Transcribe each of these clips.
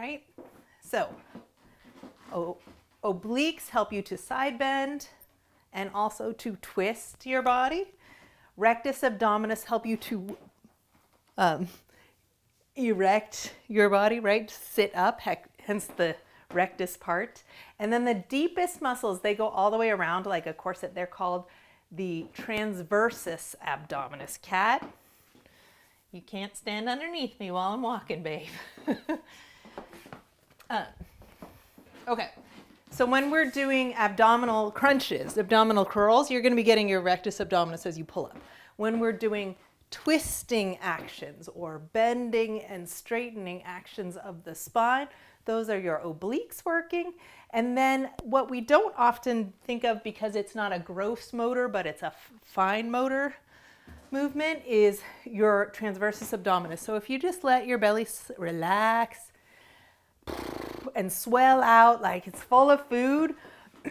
right? So obliques help you to side bend and also to twist your body. Rectus abdominis help you to erect your body, right? Sit up, hence the rectus part. And then the deepest muscles, they go all the way around like a corset. They're called the transversus abdominis. Cat, you can't stand underneath me while I'm walking, babe. Okay, so when we're doing abdominal crunches, abdominal curls, you're going to be getting your rectus abdominis as you pull up. When we're doing twisting actions or bending and straightening actions of the spine, those are your obliques working. And then what we don't often think of, because it's not a gross motor, but it's a fine motor movement, is your transversus abdominis. So if you just let your belly relax and swell out like it's full of food,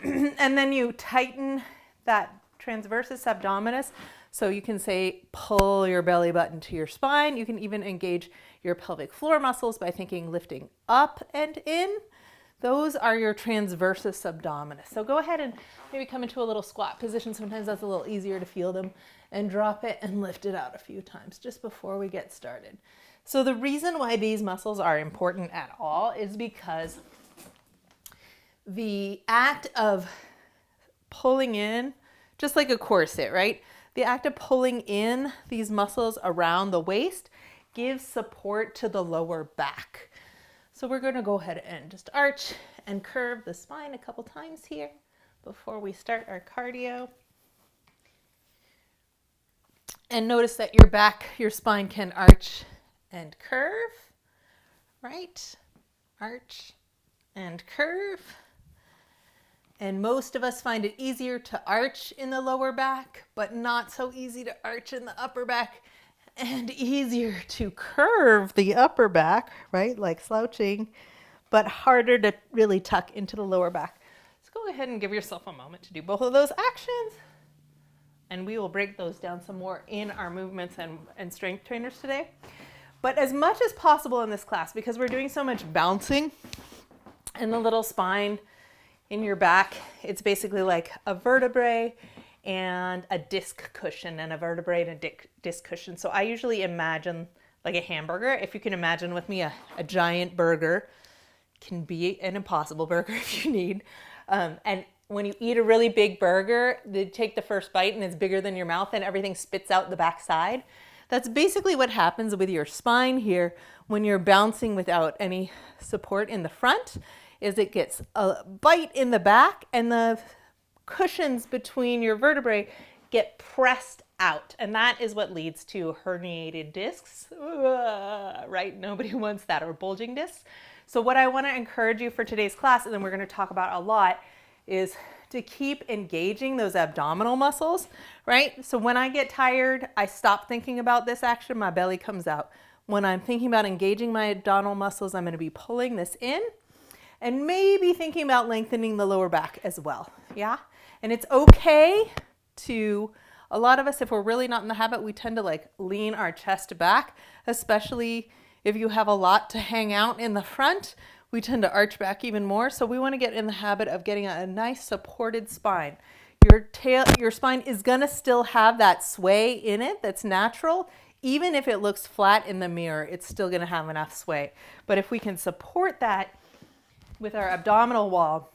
and then you tighten that transversus abdominis, so you can say pull your belly button to your spine. You can even engage your pelvic floor muscles by thinking lifting up and in. Those are your transversus abdominis. So go ahead and maybe come into a little squat position. Sometimes that's a little easier to feel them, and drop it and lift it out a few times just before we get started. So the reason why these muscles are important at all is because the act of pulling in, just like a corset, right? The act of pulling in these muscles around the waist gives support to the lower back. So we're going to go ahead and just arch and curve the spine a couple times here before we start our cardio. And notice that your back, your spine can arch and curve, right? Arch and curve. And most of us find it easier to arch in the lower back, but not so easy to arch in the upper back, and easier to curve the upper back, right? Like slouching, but harder to really tuck into the lower back. So go ahead and give yourself a moment to do both of those actions, and we will break those down some more in our movements and strength trainers today. But as much as possible in this class, because we're doing so much bouncing in the little spine in your back, it's basically like a vertebrae and a disc cushion, and a vertebrae and a disc cushion. So I usually imagine like a hamburger. If you can imagine with me, a giant burger can be an impossible burger if you need. And when you eat a really big burger, you take the first bite and it's bigger than your mouth and everything spits out the backside. That's basically what happens with your spine here when you're bouncing without any support in the front, is it gets a bite in the back and the cushions between your vertebrae get pressed out. And that is what leads to herniated discs, right? Nobody wants that, or bulging discs. So what I want to encourage you for today's class, and then we're going to talk about a lot, is to keep engaging those abdominal muscles, right? So when I get tired, I stop thinking about this action, my belly comes out. When I'm thinking about engaging my abdominal muscles, I'm going to be pulling this in and maybe thinking about lengthening the lower back as well, yeah? And it's okay to, a lot of us, if we're really not in the habit, we tend to like lean our chest back, especially if you have a lot to hang out in the front. We tend to arch back even more. So we want to get in the habit of getting a nice supported spine. Your spine is going to still have that sway in it that's natural. Even if it looks flat in the mirror, it's still going to have enough sway. But if we can support that with our abdominal wall,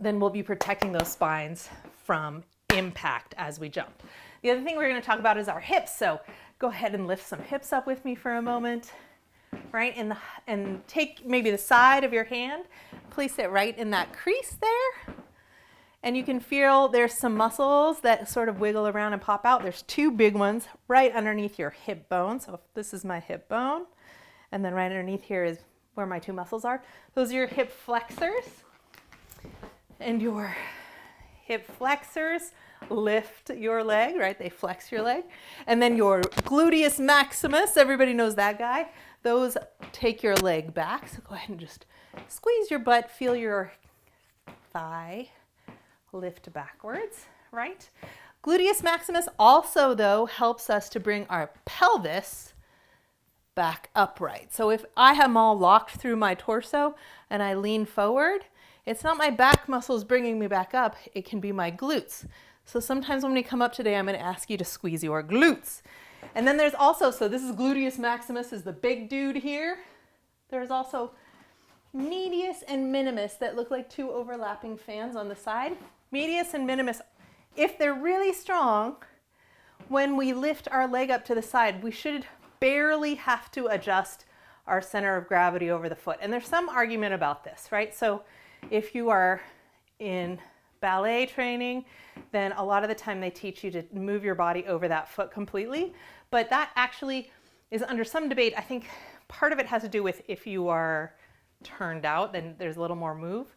then we'll be protecting those spines from impact as we jump. The other thing we're going to talk about is our hips. So go ahead and lift some hips up with me for a moment, right? And take maybe the side of your hand, place it right in that crease there. And you can feel there's some muscles that sort of wiggle around and pop out. There's two big ones right underneath your hip bone. So this is my hip bone. And then right underneath here is where my two muscles are. Those are your hip flexors. And your hip flexors lift your leg, right? They flex your leg. And then your gluteus maximus, everybody knows that guy. Those take your leg back. So go ahead and just squeeze your butt, feel your thigh lift backwards, right? Gluteus maximus also, though, helps us to bring our pelvis back upright. So if I am all locked through my torso and I lean forward, it's not my back muscles bringing me back up, it can be my glutes. So sometimes when we come up today, I'm going to ask you to squeeze your glutes. And then there's also, so this is gluteus maximus, is the big dude here. There's also medius and minimus that look like two overlapping fans on the side. Medius and minimus, if they're really strong, when we lift our leg up to the side, we should barely have to adjust our center of gravity over the foot. And there's some argument about this, right? So if you are in ballet training, then a lot of the time they teach you to move your body over that foot completely. But that actually is under some debate. I think part of it has to do with if you are turned out, then there's a little more move.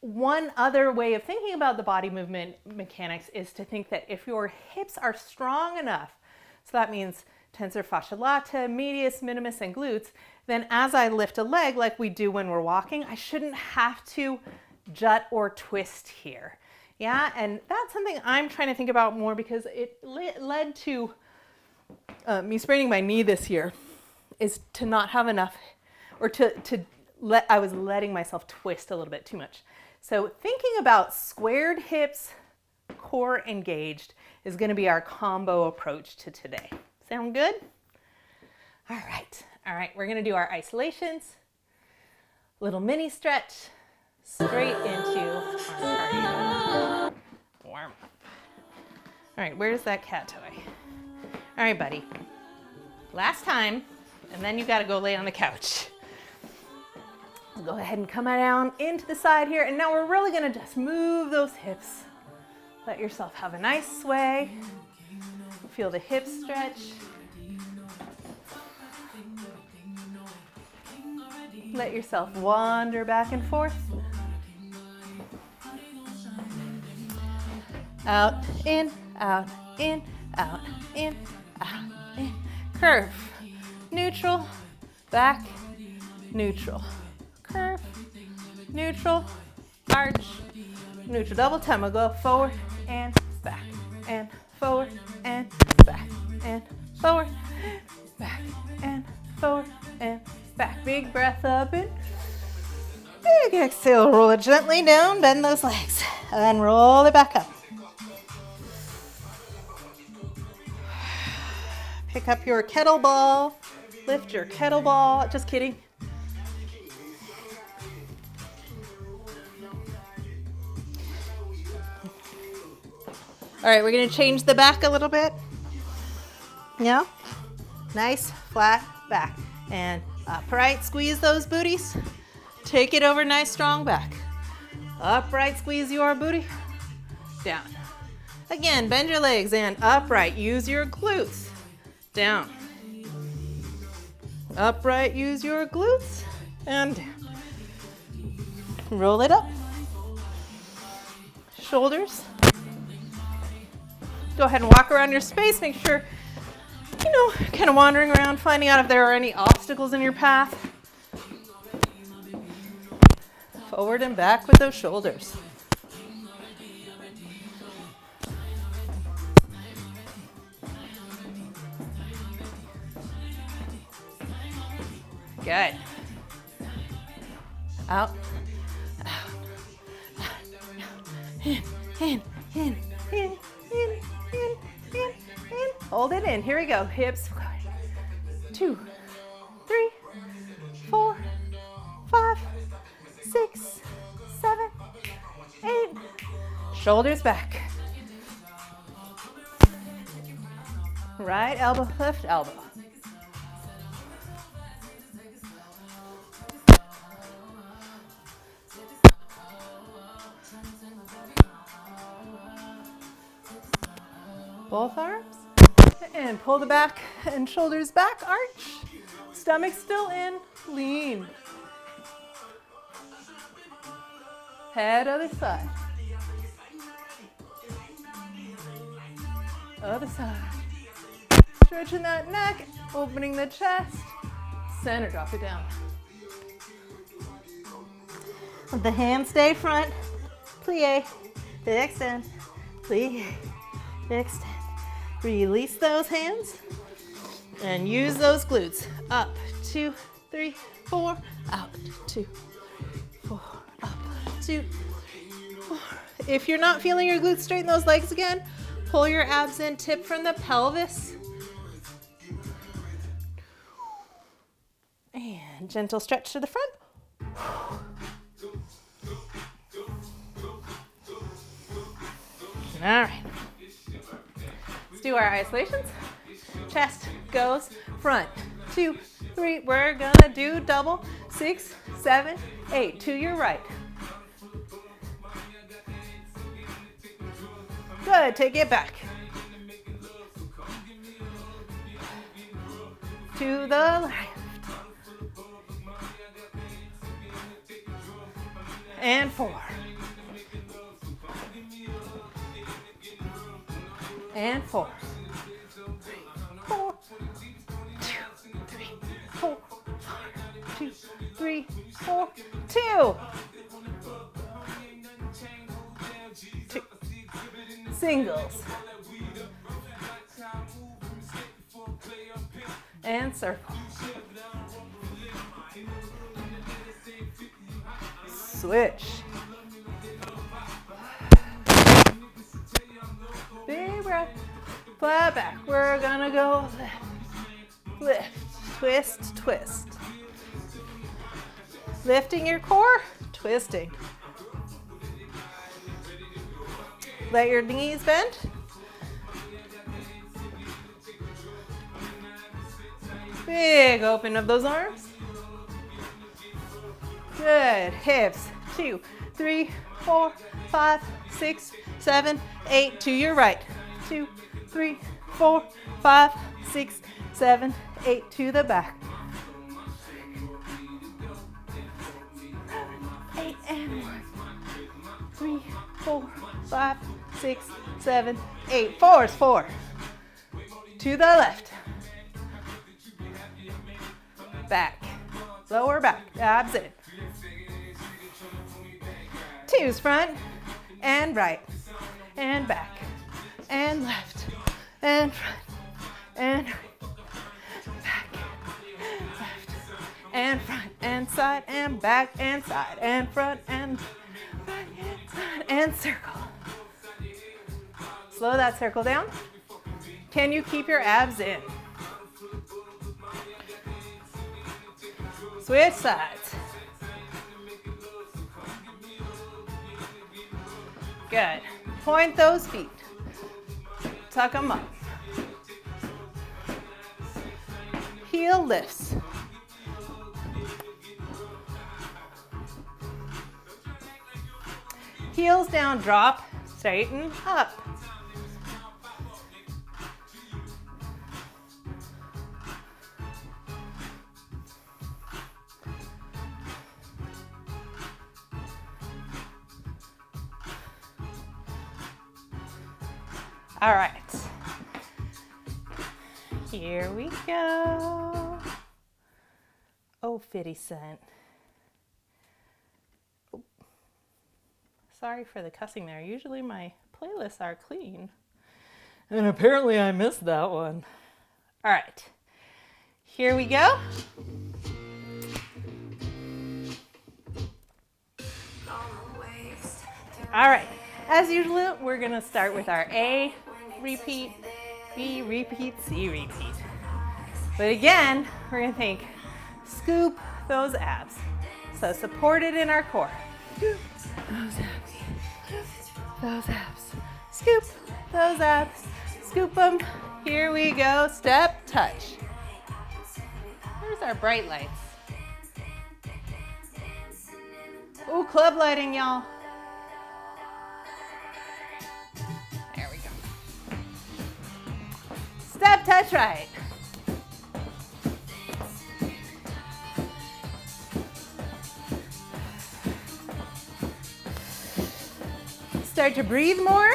One other way of thinking about the body movement mechanics is to think that if your hips are strong enough, so that means tensor fascia lata, medius, minimus, and glutes, then as I lift a leg like we do when we're walking, I shouldn't have to jut or twist here. Yeah, and that's something I'm trying to think about more because it led to me spraining my knee this year, is to not have enough, or I was letting myself twist a little bit too much. So thinking about squared hips, core engaged is going to be our combo approach to today. Sound good? All right, we're going to do our isolations, little mini stretch, straight into our cardio. Warm. All right, where's that cat toy? All right, buddy. Last time, and then you got to go lay on the couch. Go ahead and come down into the side here, and now we're really going to just move those hips. Let yourself have a nice sway. Feel the hips stretch. Let yourself wander back and forth. Out, in, out, in, out, in, out, in. Curve. Neutral, back, neutral. Curve, neutral, arch, neutral. Double time. We'll go forward and back, and forward and back, and forward, back, and forward and back. Big breath up and big exhale. Roll it gently down, bend those legs, and then roll it back up. Pick up your kettlebell, lift your kettlebell. Just kidding. All right, we're going to change the back a little bit. Yeah. Nice, flat back. And upright, squeeze those booties. Take it over, nice, strong back. Upright, squeeze your booty. Down. Again, bend your legs and upright. Use your glutes. Down. Upright, use your glutes. And down. Roll it up. Shoulders. Go ahead and walk around your space. Make sure, kind of wandering around, finding out if there are any obstacles in your path. Forward and back with those shoulders. Good. Out, in. Hold it in. Here we go. Hips. 2, 3, 4, 5, 6, 7, 8. Shoulders back. Right elbow, left elbow. Both arms. And pull the back and shoulders back, arch. Stomach still in, lean. Head other side. Other side. Stretching that neck, opening the chest. Center, drop it down. Let the hands stay front. Plie, extend, plie, extend. Release those hands. And use those glutes. Up, 2, 3, 4, out, 2, 4, up, 2, 4. If you're not feeling your glutes, straighten those legs again. Pull your abs in, tip from the pelvis. And gentle stretch to the front. All right. Let's do our isolations. Chest goes front. 2, 3. We're gonna do double. 6, 7, 8. To your right. Good. Take it back. To the left. And 4. And 4. 4. 2, 3, 4. 2, 3, 4. 2. 2. Singles. And circle. Switch. Big breath. Flat back. We're gonna go lift, lift, twist, twist. Lifting your core, twisting. Let your knees bend. Big open of those arms. Good. Hips. 2, 3, 4, 5, 6, 7, 8. To your right. 2, 3, 4, 5, 6, 7, 8. To the back. 8 and 1. 3, 4, 5, 6, 7, 8. 4 is 4. To the left. Back. Lower back. Abs in. 2's front and right and back and left and front and right, back, left and front and side and back and side and front and back and side and circle. Slow that circle down. Can you keep your abs in? Switch sides. Good. Point those feet. Tuck them up. Heel lifts. Heels down, drop, straighten up. All right, here we go. Oh, 50 Cent. Oh. Sorry for the cussing there. Usually my playlists are clean. And apparently I missed that one. All right, here we go. All right, as usual, we're gonna start with our A, repeat, B, repeat, C, repeat. But again, we're gonna think, scoop those abs. So supported in our core. Scoop those abs, those abs. Scoop those abs, scoop them. Here we go, step, touch. There's our bright lights. Ooh, club lighting, y'all. There we go. Step, touch, right. Start to breathe more.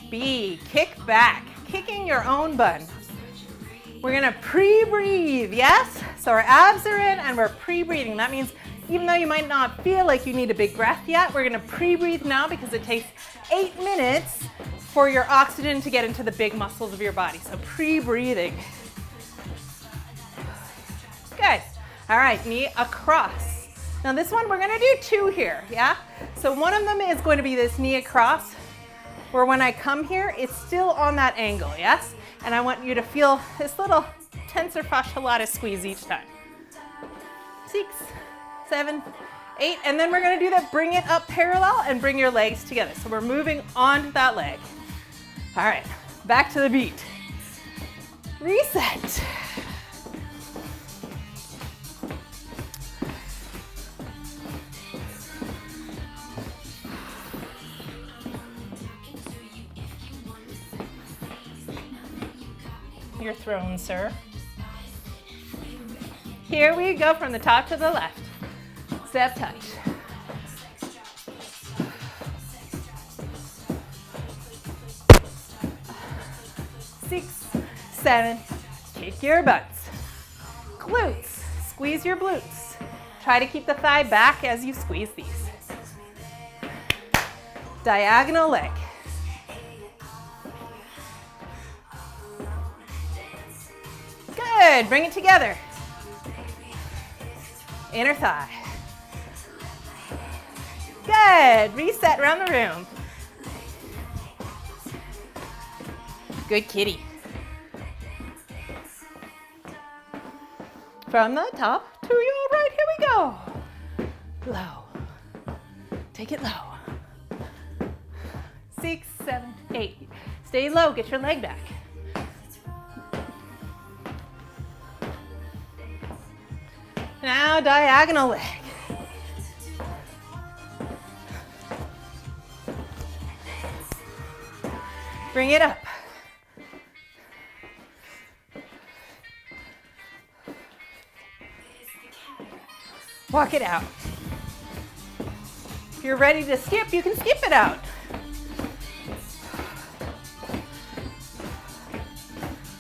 B, kick back, kicking your own bun. We're gonna pre-breathe, yes? So our abs are in and we're pre-breathing. That means even though you might not feel like you need a big breath yet, we're gonna pre-breathe now because it takes 8 minutes for your oxygen to get into the big muscles of your body. So pre-breathing. Good. All right, knee across. Now this one, we're gonna do two here, yeah? So one of them is going to be this knee across, where when I come here, it's still on that angle, yes? And I want you to feel this little tensor fasciae latae squeeze each time. 6, 7, 8, and then we're gonna do that, bring it up parallel and bring your legs together. So we're moving onto that leg. All right, back to the beat. Reset. Your throne, sir. Here we go from the top to the left. Step touch. 6, 7, kick your butts. Glutes, squeeze your glutes. Try to keep the thigh back as you squeeze these. Diagonal leg. Good, bring it together. Inner thigh. Good, reset around the room. Good kitty. From the top to your right, here we go. Low. Take it low. 6, 7, 8. Stay low, get your leg back. Now diagonal leg. Bring it up. Walk it out. If you're ready to skip, you can skip it out.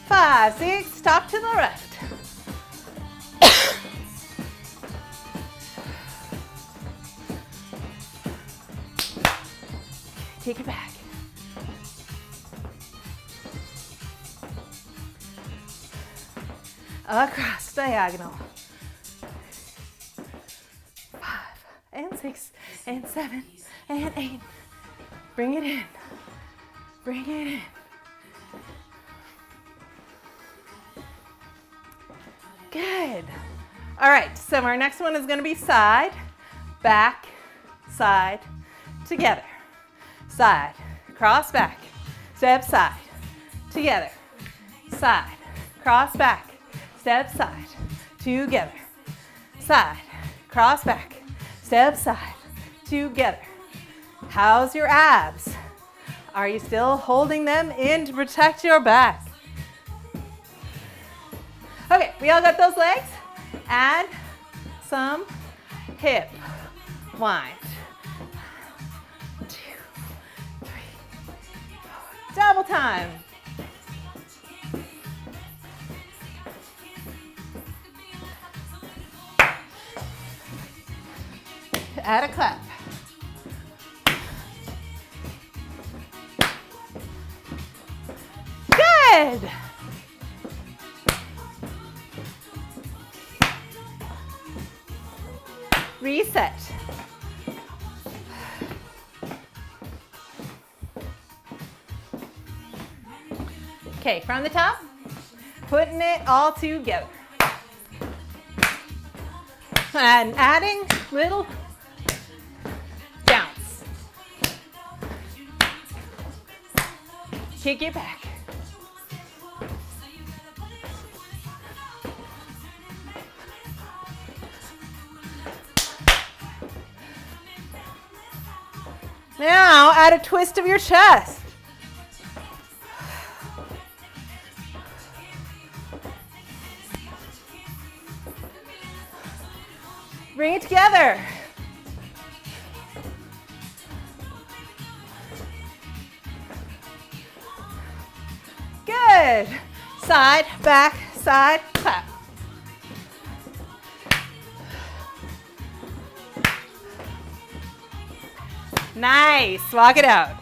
Five, 6, top to the left. Take it back. Across, diagonal. 5 and 6 and 7 and 8. Bring it in. Bring it in. Good. All right, so our next one is going to be side, back, side, together. Side, cross back, step side, together. Side, cross back, step side, together. Side, cross back, step side, together. How's your abs? Are you still holding them in to protect your back? Okay, we all got those legs? Add some hip wind. 2, 3, 4. Double time. Add a clap. Good. Reset. Okay, from the top, putting it all together. And adding little bounce. Kick it back. Now add a twist of your chest. Bring it together. Good. Side, back, side, clap. Nice. Walk it out.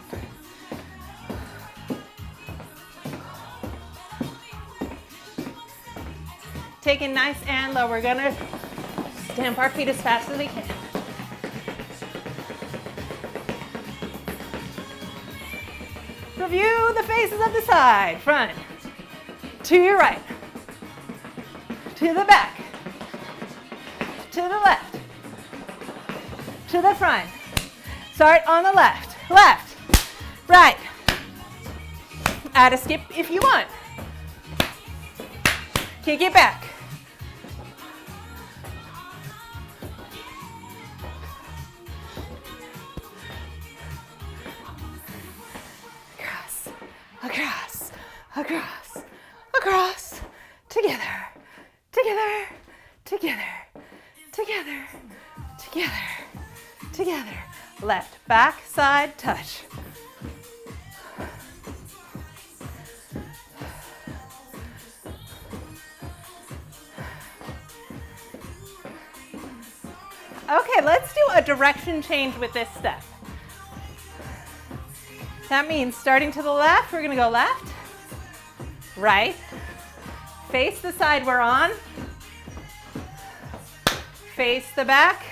Take it nice and low. We're gonna stamp our feet as fast as we can. Review the faces of the side. Front, to your right, to the back, to the left, to the front. Start on the left, left, right. Add a skip if you want. Kick it back. Across, across, across, across. Together, together, together, together, together, together. Left, back, side, touch. Okay, let's do a direction change with this step. That means starting to the left, we're gonna go left, right, face the side we're on, face the back,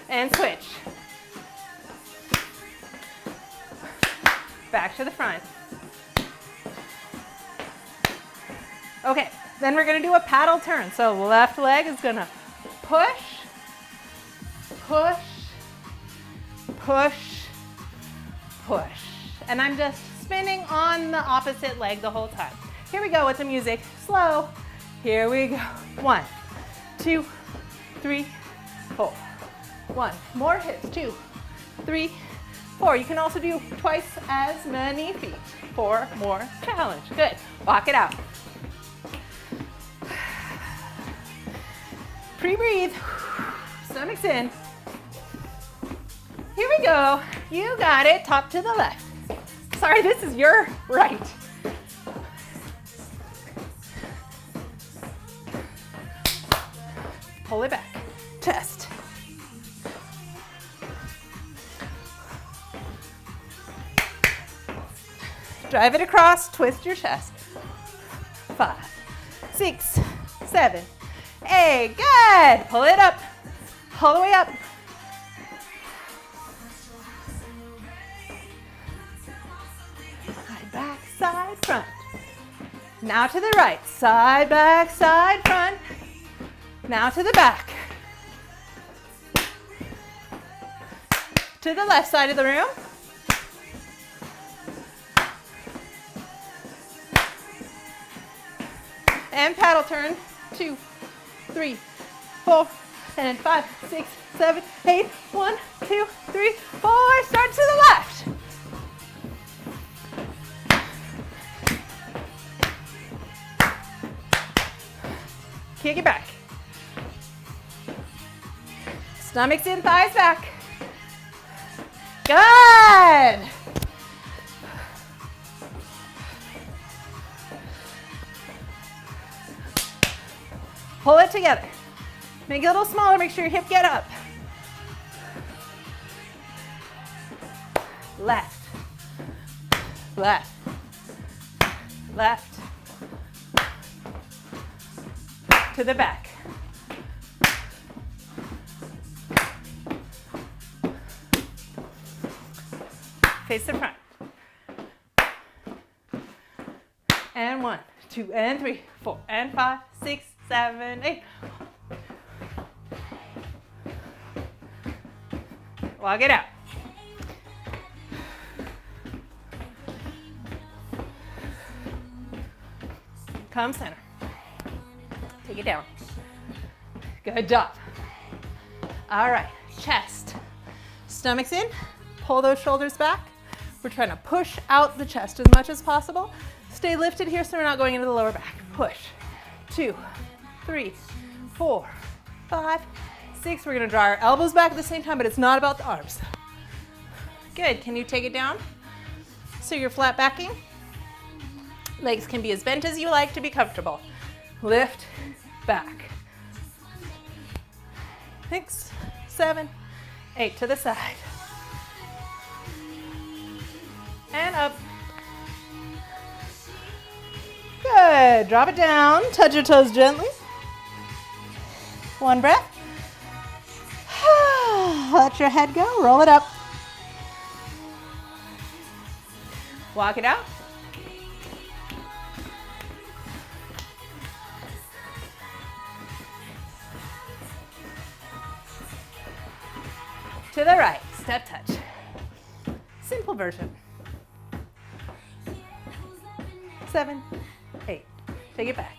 and switch. Back to the front. Okay, then we're gonna do a paddle turn. So left leg is gonna push, push, push, push. And I'm just spinning on the opposite leg the whole time. Here we go with the music. Slow. Here we go. 1, 2, 3, 4. 1. More hips. 2, 3, 4. You can also do twice as many feet for more challenge. Good. Walk it out. Pre-breathe. Stomach's in. Here we go. You got it. Top to the left. Sorry, this is your right. Pull it back. Chest. Drive it across. Twist your chest. 5, 6, 7, 8. Good. Pull it up. All the way up. Side, back, side, front. Now to the right. Side, back, side, front. Now to the back. To the left side of the room. And paddle turn. 2, 3, 4, and 5, 6, 7, 8. 1, 2, 3, 4. Start to the left. Kick it back. Stomach's in, thighs back. Good. Pull it together. Make it a little smaller. Make sure your hip get up. Left. Left. Left. To the back. Face the front. And 1, 2, and 3, 4, and 5, 6, 7, 8. Walk it out. Come center. Take it down. Good job. All right, chest. Stomach's in. Pull those shoulders back. We're trying to push out the chest as much as possible. Stay lifted here so we're not going into the lower back. Push. 2, 3, 4, 5, 6. We're going to draw our elbows back at the same time, but it's not about the arms. Good. Can you take it down? So you're flat backing. Legs can be as bent as you like to be comfortable. Lift, back. 6, 7, 8 to the side. And up. Good. Drop it down. Touch your toes gently. One breath. Let your head go. Roll it up. Walk it out. To the right. Step touch. Simple version. 7, 8. Take it back.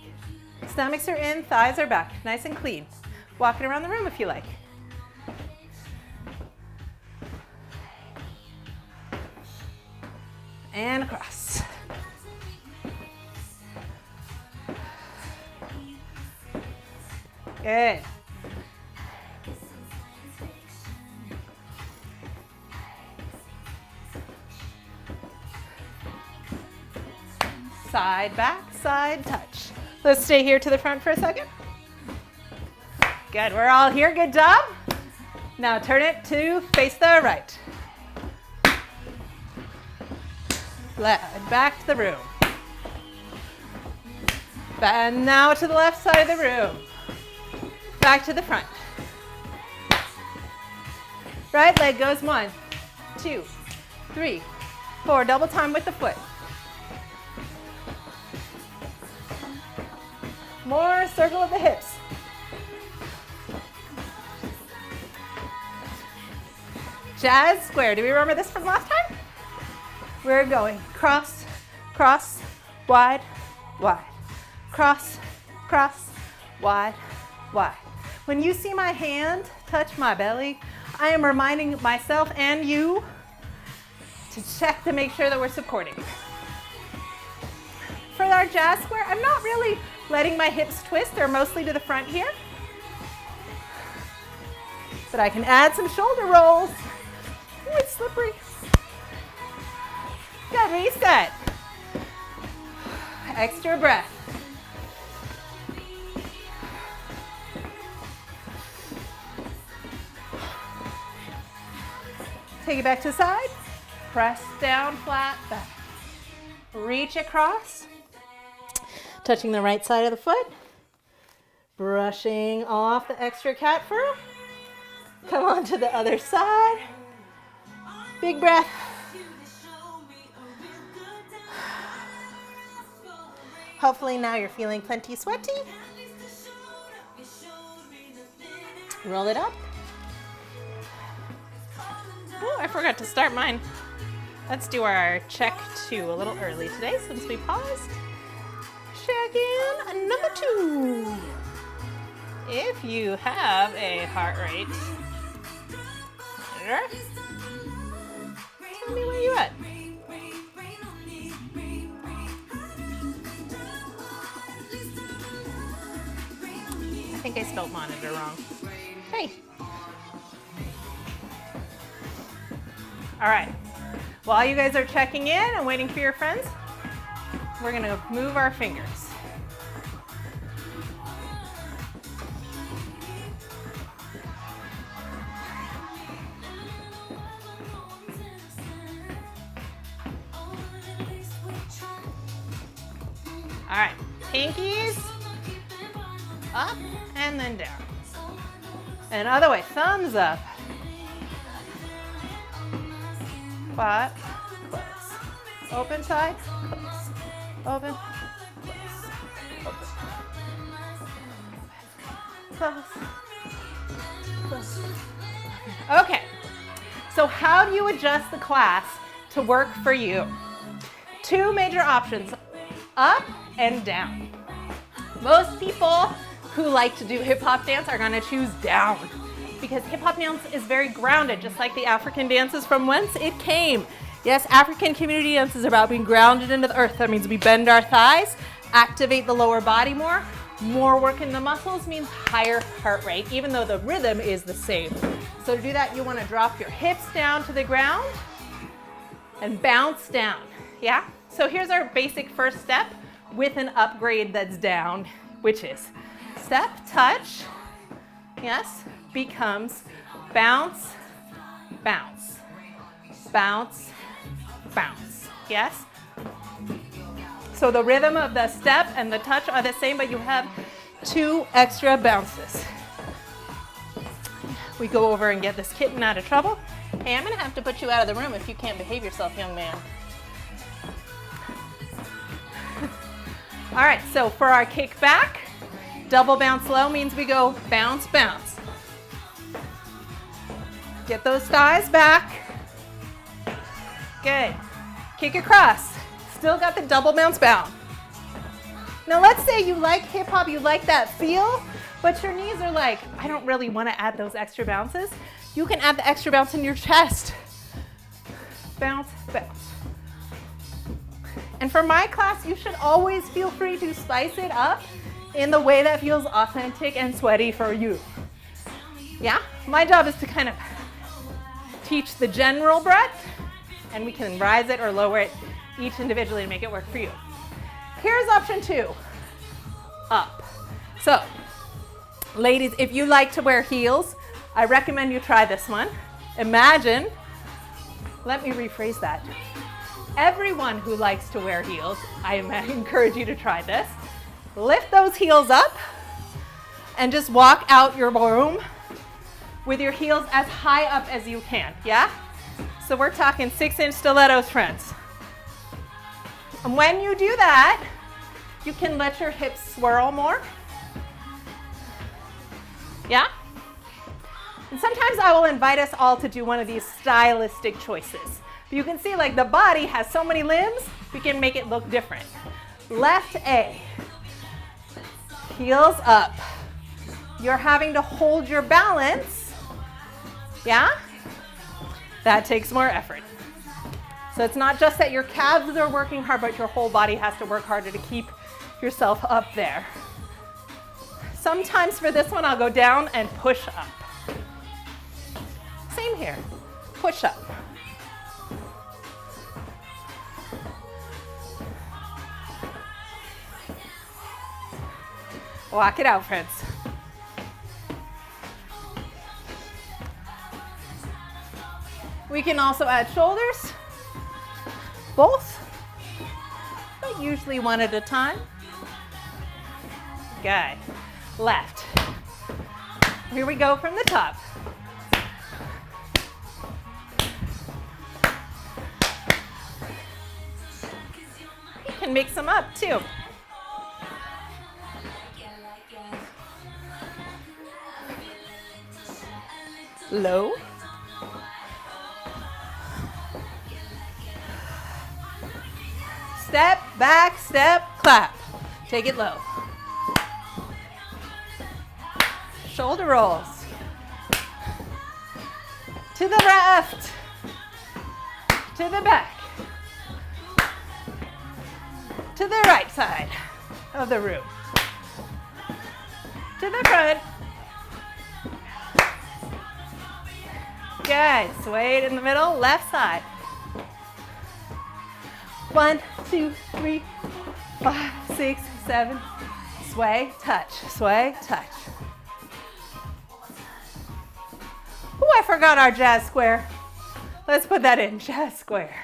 Stomachs are in, thighs are back. Nice and clean. Walk it around the room if you like. And across. Good. Side, back, side, touch. Let's stay here to the front for a second. Good, we're all here, good job. Now turn it to face the right. Back to the room. And now to the left side of the room. Back to the front. Right leg goes 1, 2, 3, 4. Double time with the foot. More circle of the hips. Jazz square. Do we remember this from last time? We're going cross, cross, wide, wide. Cross, cross, wide, wide. When you see my hand touch my belly, I am reminding myself and you to check to make sure that we're supporting. For our jazz square, I'm not really letting my hips twist. They're mostly to the front here. But I can add some shoulder rolls. Ooh, it's slippery. Good, reset. Extra breath. Take it back to the side. Press down, flat, back. Reach across. Touching the right side of the foot. Brushing off the extra cat fur. Come on to the other side. Big breath. Hopefully now you're feeling plenty sweaty. Roll it up. Oh, I forgot to start mine. Let's do our check 2 a little early today since we paused. Check in number 2. If you have a heart rate, tell me where you at. I think I spelled monitor wrong. Hey. All right. While you guys are checking in and waiting for your friends, we're going to move our fingers. All right, pinkies up and then down. And other way, thumbs up. Flat, close. Open side, close. Open, close. Open, close. Okay, so how do you adjust the class to work for you? 2 major options, up and down. Most people who like to do hip hop dance are gonna choose down because hip hop dance is very grounded, just like the African dances from whence it came. Yes, African community dance is about being grounded into the earth. That means we bend our thighs, activate the lower body more. More work in the muscles means higher heart rate, even though the rhythm is the same. So to do that, you wanna drop your hips down to the ground and bounce down, yeah? So here's our basic first step with an upgrade that's down, which is step, touch, yes, becomes bounce, bounce, bounce, bounce, yes? So the rhythm of the step and the touch are the same, but you have 2 extra bounces. We go over and get this kitten out of trouble. Hey, I'm gonna have to put you out of the room if you can't behave yourself, young man. All right, so for our kick back, double bounce low means we go bounce, bounce. Get those thighs back. Good. Kick across. Still got the double bounce bound. Now let's say you like hip hop, you like that feel, but your knees are like, I don't really want to add those extra bounces. You can add the extra bounce in your chest. Bounce, bounce. And for my class, you should always feel free to spice it up in the way that feels authentic and sweaty for you. Yeah? My job is to kind of teach the general breath, and we can rise it or lower it each individually to make it work for you. Here's option 2, up. So, ladies, if you like to wear heels, I recommend you try this one. Imagine, let me rephrase that. Everyone who likes to wear heels, I encourage you to try this. Lift those heels up and just walk out your room with your heels as high up as you can, yeah? So we're talking 6-inch stilettos, friends. And when you do that, you can let your hips swirl more. Yeah? And sometimes I will invite us all to do one of these stylistic choices. But you can see like the body has so many limbs, we can make it look different. Left A, heels up. You're having to hold your balance, yeah? That takes more effort. So it's not just that your calves are working hard, but your whole body has to work harder to keep yourself up there. Sometimes for this one, I'll go down and push up. Same here, push up. Walk it out, friends. We can also add shoulders, both, but usually one at a time. Good. Left. Here we go from the top. You can mix them up too. Low. Step, back, step, clap. Take it low. Shoulder rolls. To the left. To the back. To the right side of the room. To the front. Good. Sway it in the middle, left side. 1, 2, 3, 5, 6, 7. Sway, touch, sway, touch. Oh, I forgot our jazz square. Let's put that in, jazz square.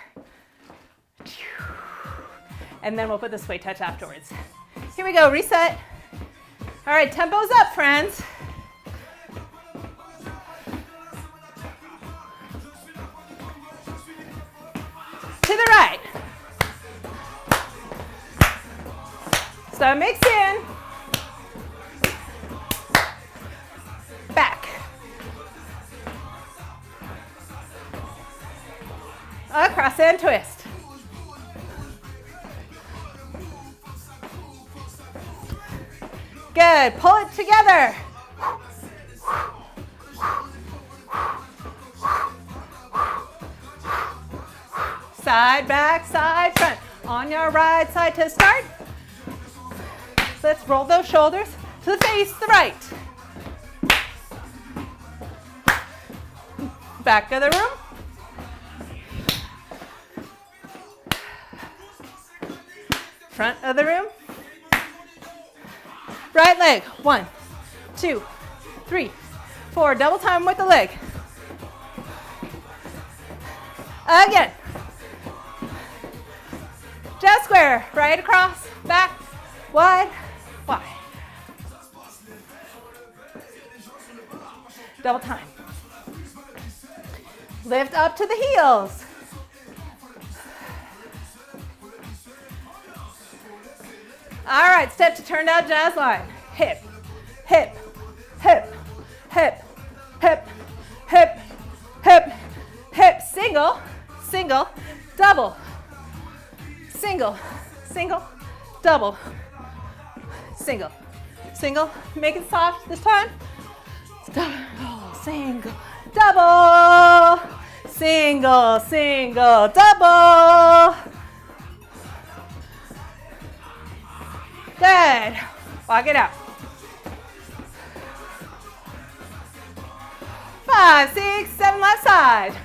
And then we'll put the sway touch afterwards. Here we go, reset. All right, tempo's up, friends. To the right. So mix in. Back. Across and twist. Good. Pull it together. Side, back, side, front. On your right side to start. Let's roll those shoulders to the face, the right. Back of the room. Front of the room. Right leg. 1, 2, 3, 4. Double time with the leg. Again. Jazz square, right across, back, wide, wide. Double time. Lift up to the heels. All right, step to turned out jazz line. Hip, hip, hip, hip, hip, hip, hip, hip. Single, single, double. Single, single, double. Single, single. Make it soft this time. Double, single, double. Single, single, double. Good. Walk it out. 5, 6, 7, left side.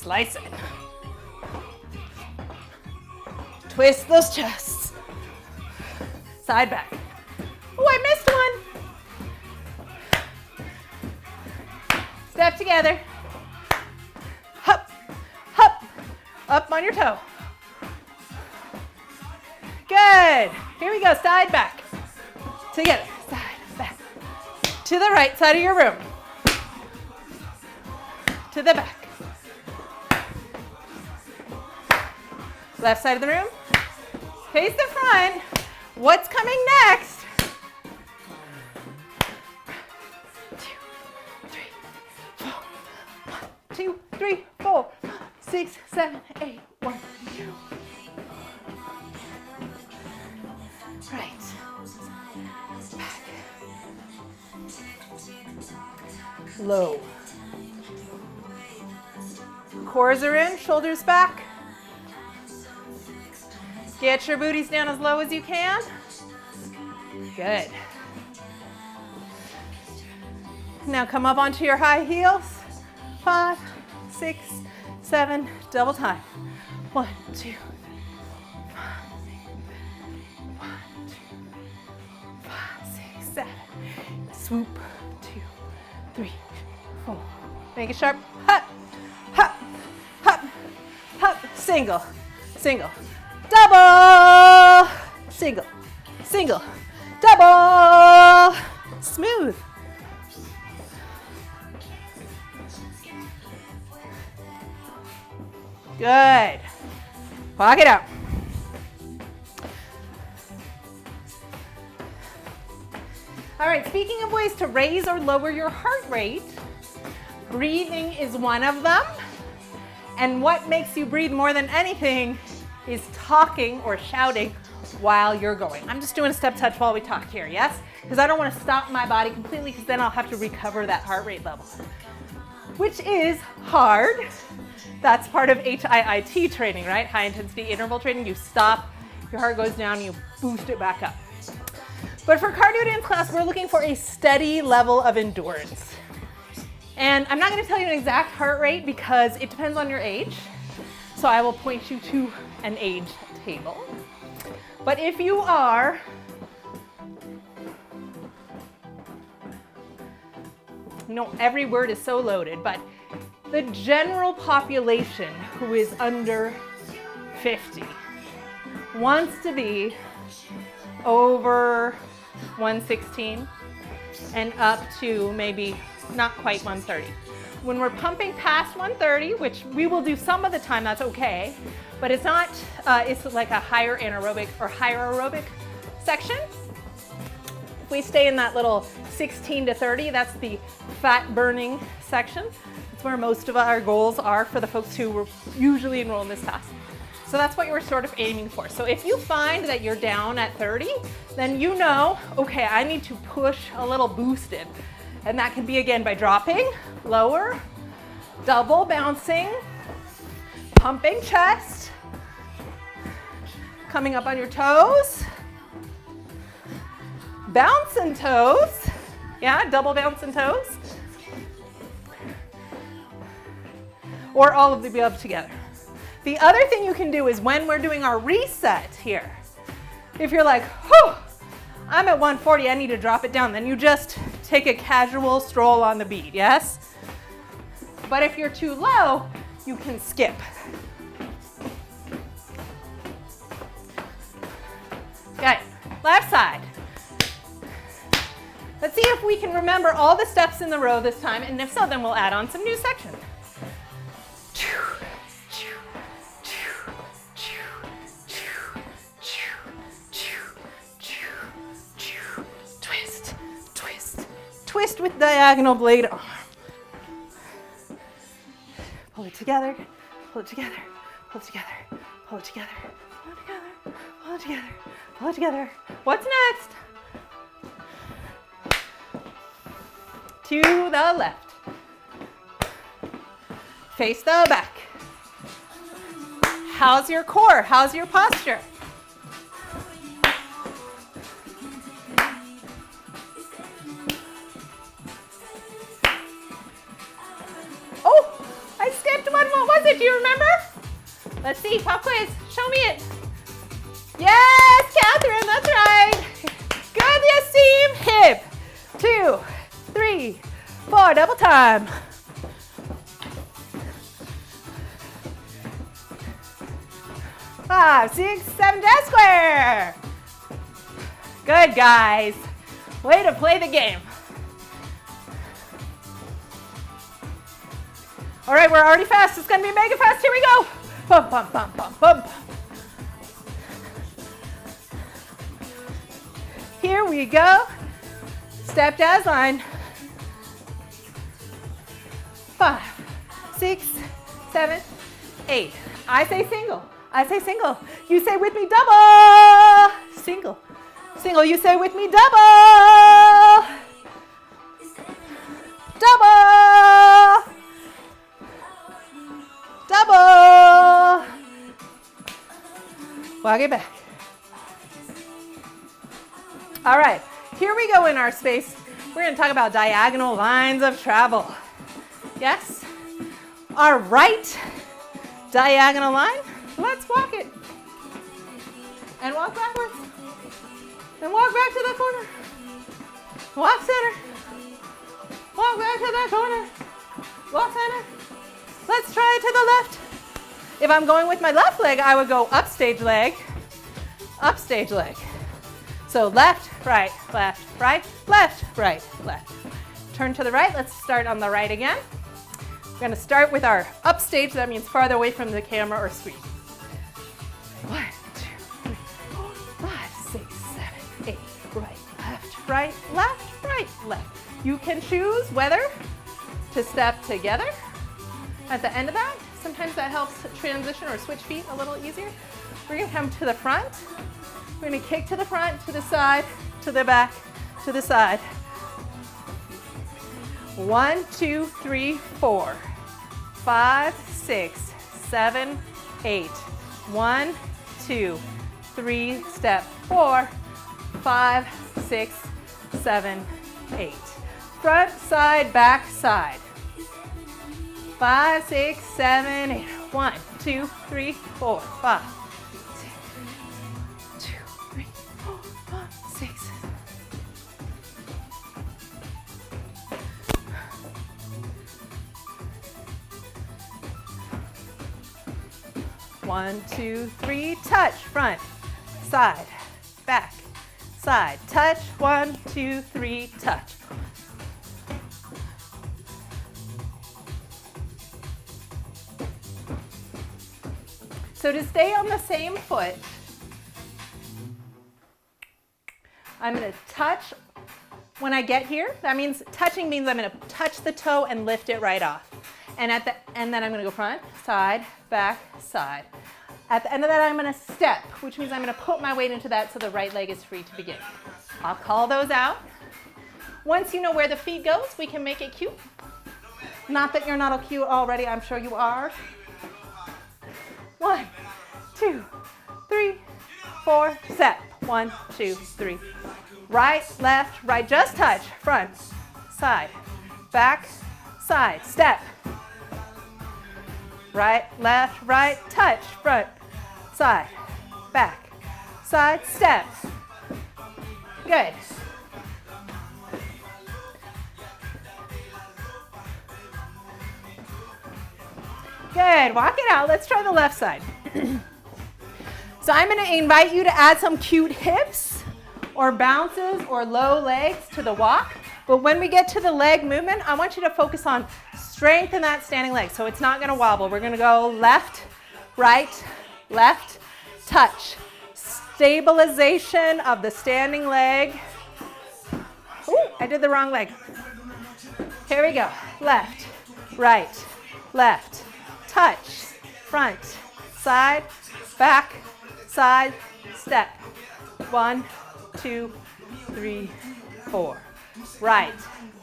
Slice it. Twist those chests. Side back. Oh, I missed one. Step together. Hop, hop, up on your toe. Good. Here we go, side back. Together, side back. To the right side of your room. To the back. Left side of the room. Face the front. What's coming next? 2, 3, 4, 6, 7, 8, 1, 2. Right. Back. Low. Cores are in, shoulders back. Get your booties down as low as you can. Good. Now come up onto your high heels. 5, 6, 7, double time. 1, 2, 5, 6, 7. Swoop. 2, 3, 4. Make it sharp. Hop, hop, hop, hop. Single, single. Double, single, single, double, smooth. Good. Walk it out. All right, speaking of ways to raise or lower your heart rate, breathing is one of them. And what makes you breathe more than anything is talking or shouting while you're going. I'm just doing a step touch while we talk here, yes? Because I don't want to stop my body completely because then I'll have to recover that heart rate level, which is hard. That's part of HIIT training, right? High intensity interval training. You stop, your heart goes down, you boost it back up. But for cardio dance class, we're looking for a steady level of endurance. And I'm not going to tell you an exact heart rate because it depends on your age. So I will point you to an age table. But if you are every word is so loaded, but the general population who is under 50 wants to be over 116 and up to maybe not quite 130. When we're pumping past 130, which we will do some of the time, that's okay, but it's not, it's like a higher anaerobic or higher aerobic section. If we stay in that little 16 to 30, that's the fat burning section. It's where most of our goals are for the folks who usually enroll in this class. So that's what you're sort of aiming for. So if you find that you're down at 30, then you know, okay, I need to push a little boosted. And that can be, again, by dropping, lower, double bouncing, pumping chest, coming up on your toes, bouncing toes, yeah, double bouncing toes, or all of the above together. The other thing you can do is when we're doing our reset here, if you're like, whew, I'm at 140, I need to drop it down, then you just take a casual stroll on the beat, yes? But if you're too low, you can skip. Okay, left side. Let's see if we can remember all the steps in the row this time, and if so, then we'll add on some new sections. Twist, twist, twist with diagonal blade arm. Pull it together, pull it together, pull it together, pull it together, pull it together, pull it together, pull it together. What's next? To the left. Face the back. How's your core? How's your posture? Oh, I skipped one. What was it? Do you remember? Let's see. Pop quiz. Show me it. Yes, Catherine, that's right. Good, Yasim. Hip. 2, 3, 4, double time. 5, 6, 7, dash square. Good, guys. Way to play the game. All right, we're already fast. It's gonna be mega fast. Here we go. Bump, bump, bump, bump, bump. Here we go. Step jazz line. 5, 6, 7, 8. I say single. I say single. You say with me double. Single. Single. You say with me double. Double. Double. Walk it back. All right. Here we go in our space. We're going to talk about diagonal lines of travel. Yes? Our right diagonal line. Let's walk it. And walk backwards. And walk back to the corner. Walk center. Walk back to that corner. Walk center. Let's try it to the left. If I'm going with my left leg, I would go upstage leg, upstage leg. So left, right, left, right, left, right, left. Turn to the right. Let's start on the right again. We're going to start with our upstage. That means farther away from the camera or screen. 1, 2, 3, 4, 5, 6, 7, 8. Right, left, right, left, right, left. You can choose whether to step together at the end of that. Sometimes that helps transition or switch feet a little easier. We're going to come to the front. We're going to kick to the front, to the side, to the back, to the side. 1, 2, 3, 4, 5, 6, 7, 8. 1, 2, 3, step 4, 5, 6, 7, 8. Front, side, back, side. 5, 6, 7, 8. 1, 2, 3, 4, 5. 2, 3, 4, 5, 6. 1, 2, 3, touch, front, side, back, side, touch, 1, 2, 3, touch. So to stay on the same foot, I'm going to touch when I get here. That means touching means I'm going to touch the toe and lift it right off. And then I'm going to go front, side, back, side. At the end of that, I'm going to step, which means I'm going to put my weight into that so the right leg is free to begin. I'll call those out. Once you know where the feet goes, we can make it cute. Not that you're not cute already, I'm sure you are. 1, 2, 3, 4, step. 1, 2, 3. Right, left, right, just touch. Front, side, back, side, step. right, left, right, touch, front, side, back, side, step. Good. Good, walk it out. Let's try the left side. So I'm going to invite you to add some cute hips or bounces or low legs to the walk. But when we get to the leg movement, I want you to focus on strength in that standing leg. So it's not going to wobble. We're going to go left, right, left, touch. Stabilization of the standing leg. Ooh, I did the wrong leg. Here we go. Left, right, left, touch, front, side, back, side, step. 1, 2, 3, 4. Right,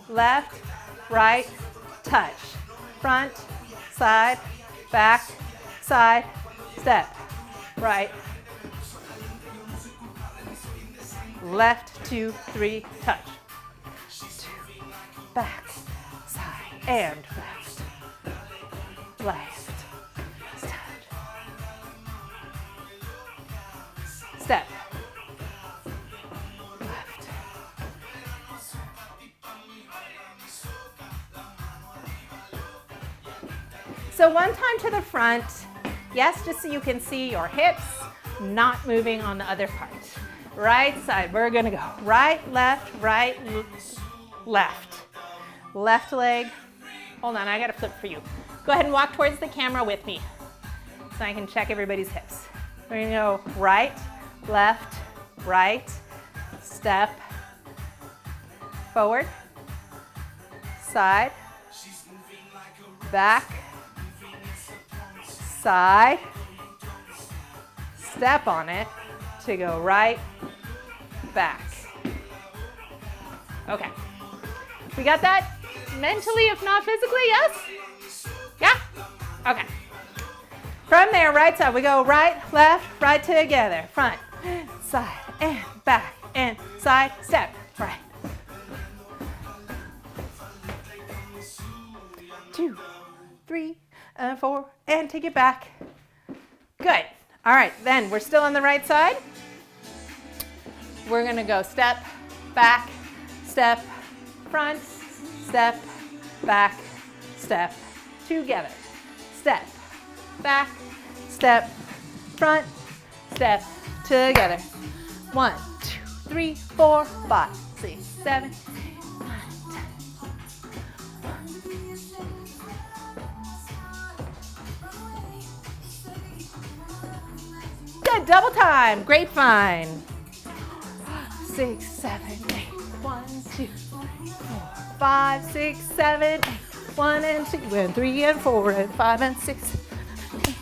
left, right, touch, front, side, back, side, step. Right, left, 2, 3, touch. 2, back, side, and left, left, touch, step, left. So one time to the front, yes, just so you can see your hips not moving on the other part. Right side, we're gonna go right, left, left. Left leg. Hold on, I gotta flip for you. Go ahead and walk towards the camera with me so I can check everybody's hips. We're gonna go right, left, right, step, forward, side, back, side, step on it to go right, back. Okay. We got that mentally, if not physically, yes? Yeah? Okay. From there, right side, we go right, left, right together. Front, side, and back, and side, step, right. 2, 3, and 4, and take it back. Good. All right, then we're still on the right side. We're gonna go step, back, step, front, step, back, step, together. Step, back, step, front, step, together. 1, 2, 3, 4, 5, 6, 7, 8, 9, 10. Good, double time, grapevine. 6, 7, 8, 1, 2, 3, 4, 5, 6, 7, 8, 1 and 2, and 3 and 4 and 5 and 6. 8.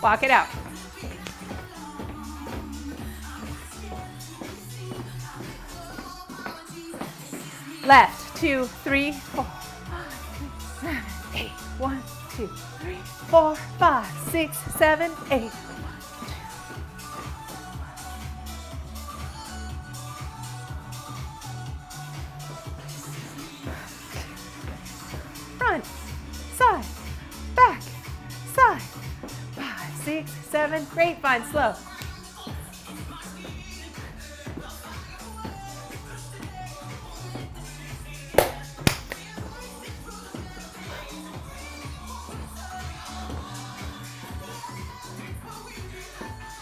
Walk it out. Left, 2, 3, 4, 5, 6, 7, 8, 1, 2, 3, 4, 5, 6, 7, 8. Front, side, back, side. 5, 6, 7, grapevine, slow.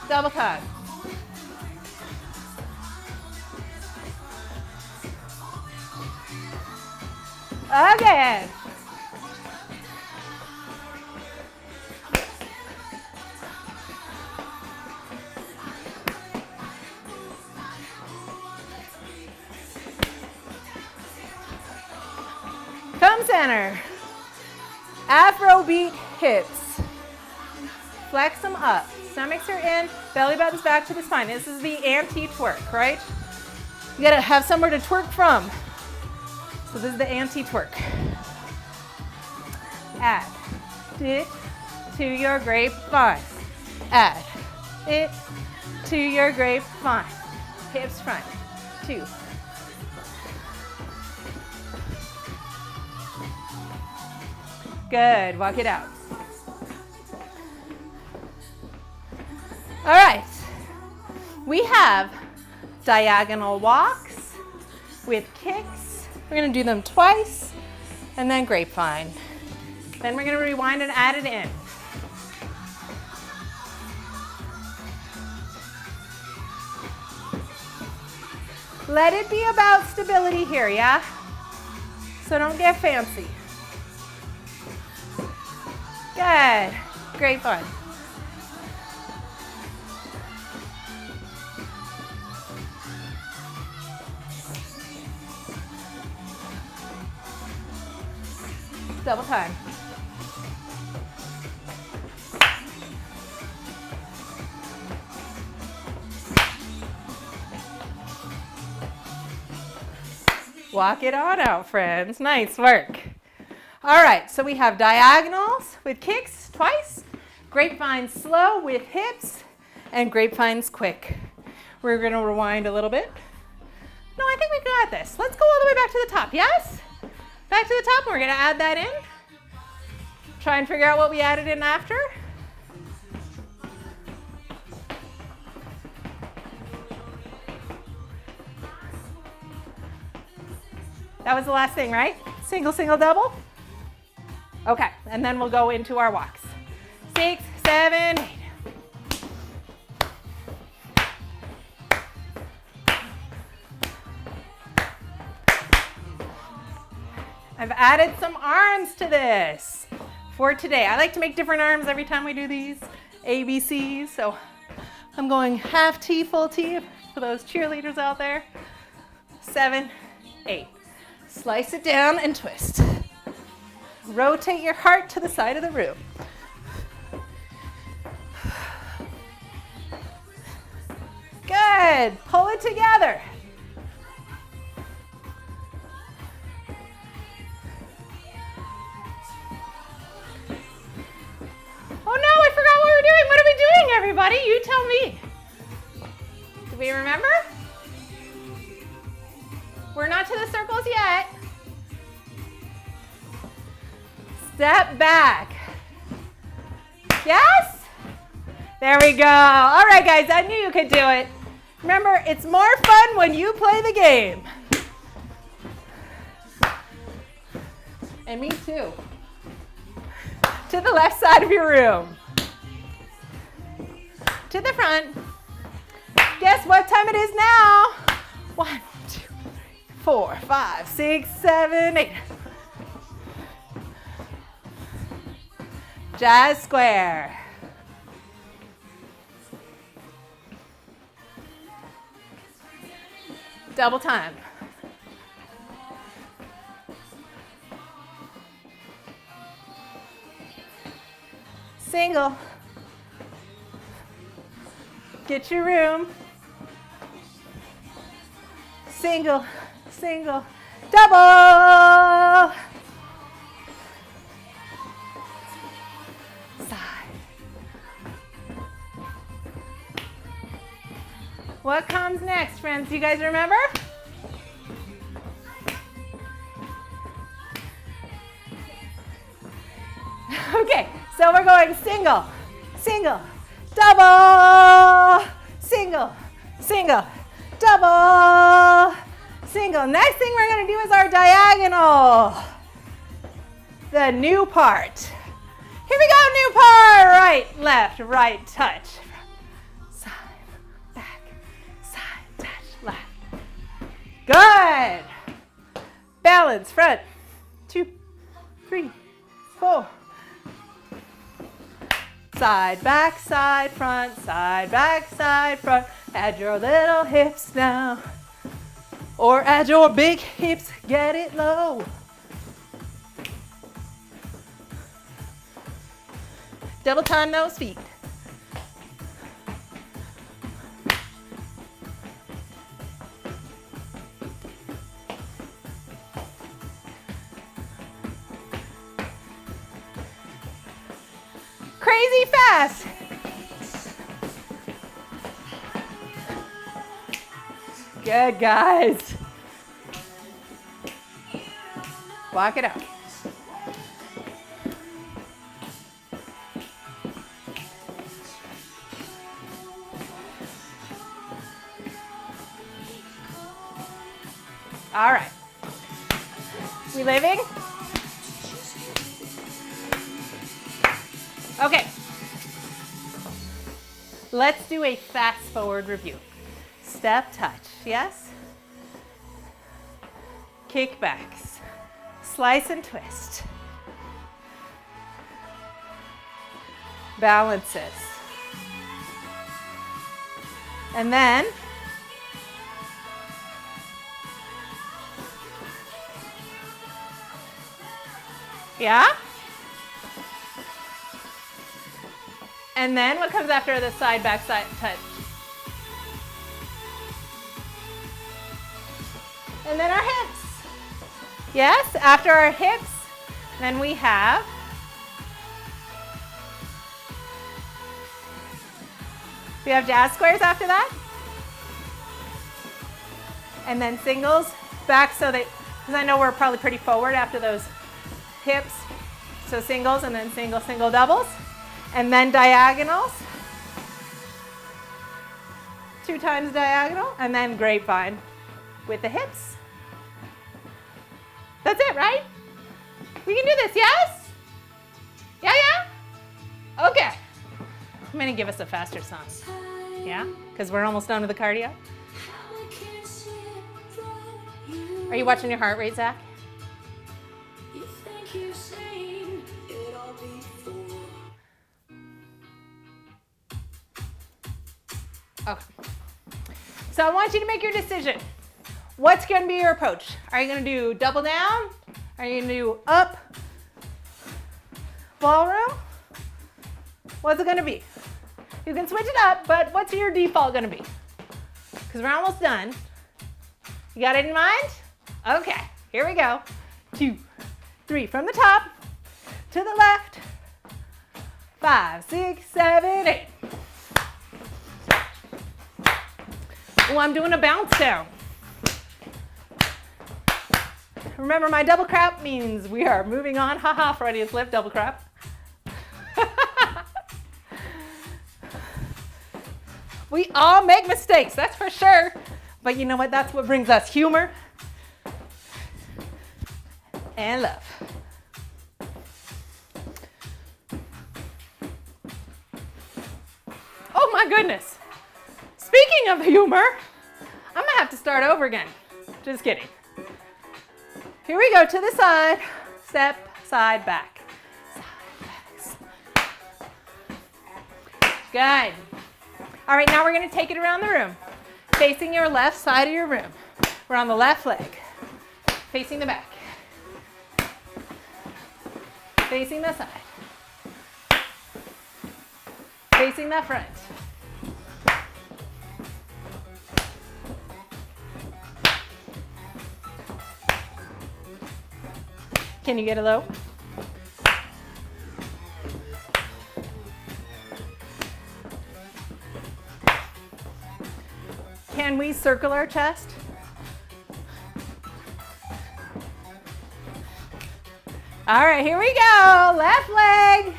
Double time. Again. Come center. Afrobeat hips. Flex them up. Stomachs are in, belly button's back to the spine. This is the anti-twerk, right? You gotta have somewhere to twerk from. So this is the anti-twerk. Add it to your grapevine. Add it to your grapevine. Hips front. 2. Good. Walk it out. All right. We have diagonal walks with kicks. We're going to do them twice and then grapevine. Then we're going to rewind and add it in. Let it be about stability here, yeah? So don't get fancy. Good. Great fun. Double time. Walk it on out, friends. Nice work. All right, so we have diagonals with kicks twice, grapevines slow with hips, and grapevines quick. We're going to rewind a little bit. No, I think we got this. Let's go all the way back to the top, yes? Back to the top, and we're going to add that in. Try and figure out what we added in after. That was the last thing, right? Single, single, double. Okay, and then we'll go into our walks. 6, 7, 8. I've added some arms to this for today. I like to make different arms every time we do these ABCs. So I'm going half T, full T for those cheerleaders out there. 7, 8. Slice it down and twist. Rotate your heart to the side of the room. Good. Pull it together. Oh no, I forgot what we were doing. What are we doing, everybody? You tell me. Do we remember? We're not to the circles yet. Step back. Yes? There we go. All right, guys, I knew you could do it. Remember, it's more fun when you play the game. And me too. To the left side of your room. To the front. Guess what time it is now? 1, 2, 3, 4, 5, 6, 7, 8. Jazz square. Double time. Single. Get your room. Single, single, double. What comes next, friends? Do you guys remember? Okay, so we're going single, single, double, single, single, double, single. Next thing we're going to do is our diagonal. The new part. Here we go, new part. Right, left, right, touch. Good. Balance, front. 2, 3, 4. Side, back, side, front, side, back, side, front. Add your little hips now. Or add your big hips, get it low. Double time those feet. Crazy fast. Good, guys. Walk it out. All right. We living? Okay. Let's do a fast forward review. Step touch, yes? Kickbacks. Slice and twist. Balances. And then yeah? And then what comes after the side, back, side touch? And then our hips. Yes, after our hips, then we have jazz squares after that. And then singles back so that, because I know we're probably pretty forward after those hips. So singles and then single, single, doubles. And then diagonals. 2 times diagonal. And then grapevine with the hips. That's it, right? We can do this, yes? Yeah, yeah? Okay. I'm going to give us a faster song. Yeah? Because we're almost done with the cardio. Are you watching your heart rate, Zach? Okay. So I want you to make your decision. What's going to be your approach? Are you going to do double down? Are you going to do up? Ballroom? What's it going to be? You can switch it up, but what's your default going to be? Because we're almost done. You got it in mind? Okay, here we go. 2, 3, from the top to the left. 5, 6, 7, 8. Oh, I'm doing a bounce down. Remember, my double crap means we are moving on. Haha, Freudian slip, double crap. We all make mistakes, that's for sure. But you know what? That's what brings us humor and love. Oh my goodness. Speaking of humor, I'm gonna have to start over again. Just kidding. Here we go, to the side, step, side, back. Side, back. Good. All right, now we're gonna take it around the room. Facing your left side of your room. We're on the left leg. Facing the back. Facing the side. Facing the front. Can you get a low? Can we circle our chest? All right, here we go. Left leg.